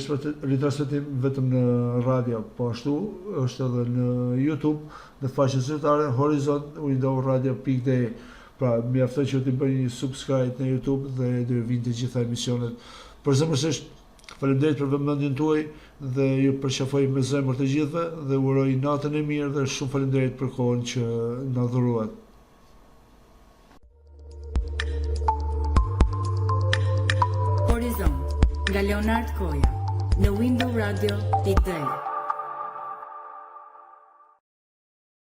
ritransmetim vetëm në radio, po ashtu është edhe në YouTube, në faqen zyrtare horizonwindowradio.de. Pra, mjaftoj që t'i bëni një subscribe në YouTube dhe do vinë të gjitha emisionet. Përzemërsisht, faleminderit për vëmendjen tuaj dhe ju përqafoj me zemër të gjithëve dhe uroj natën e mirë dhe shumë faleminderit për kohën që na dhuruat. Horizont nga Leonard Koja në Window Radio i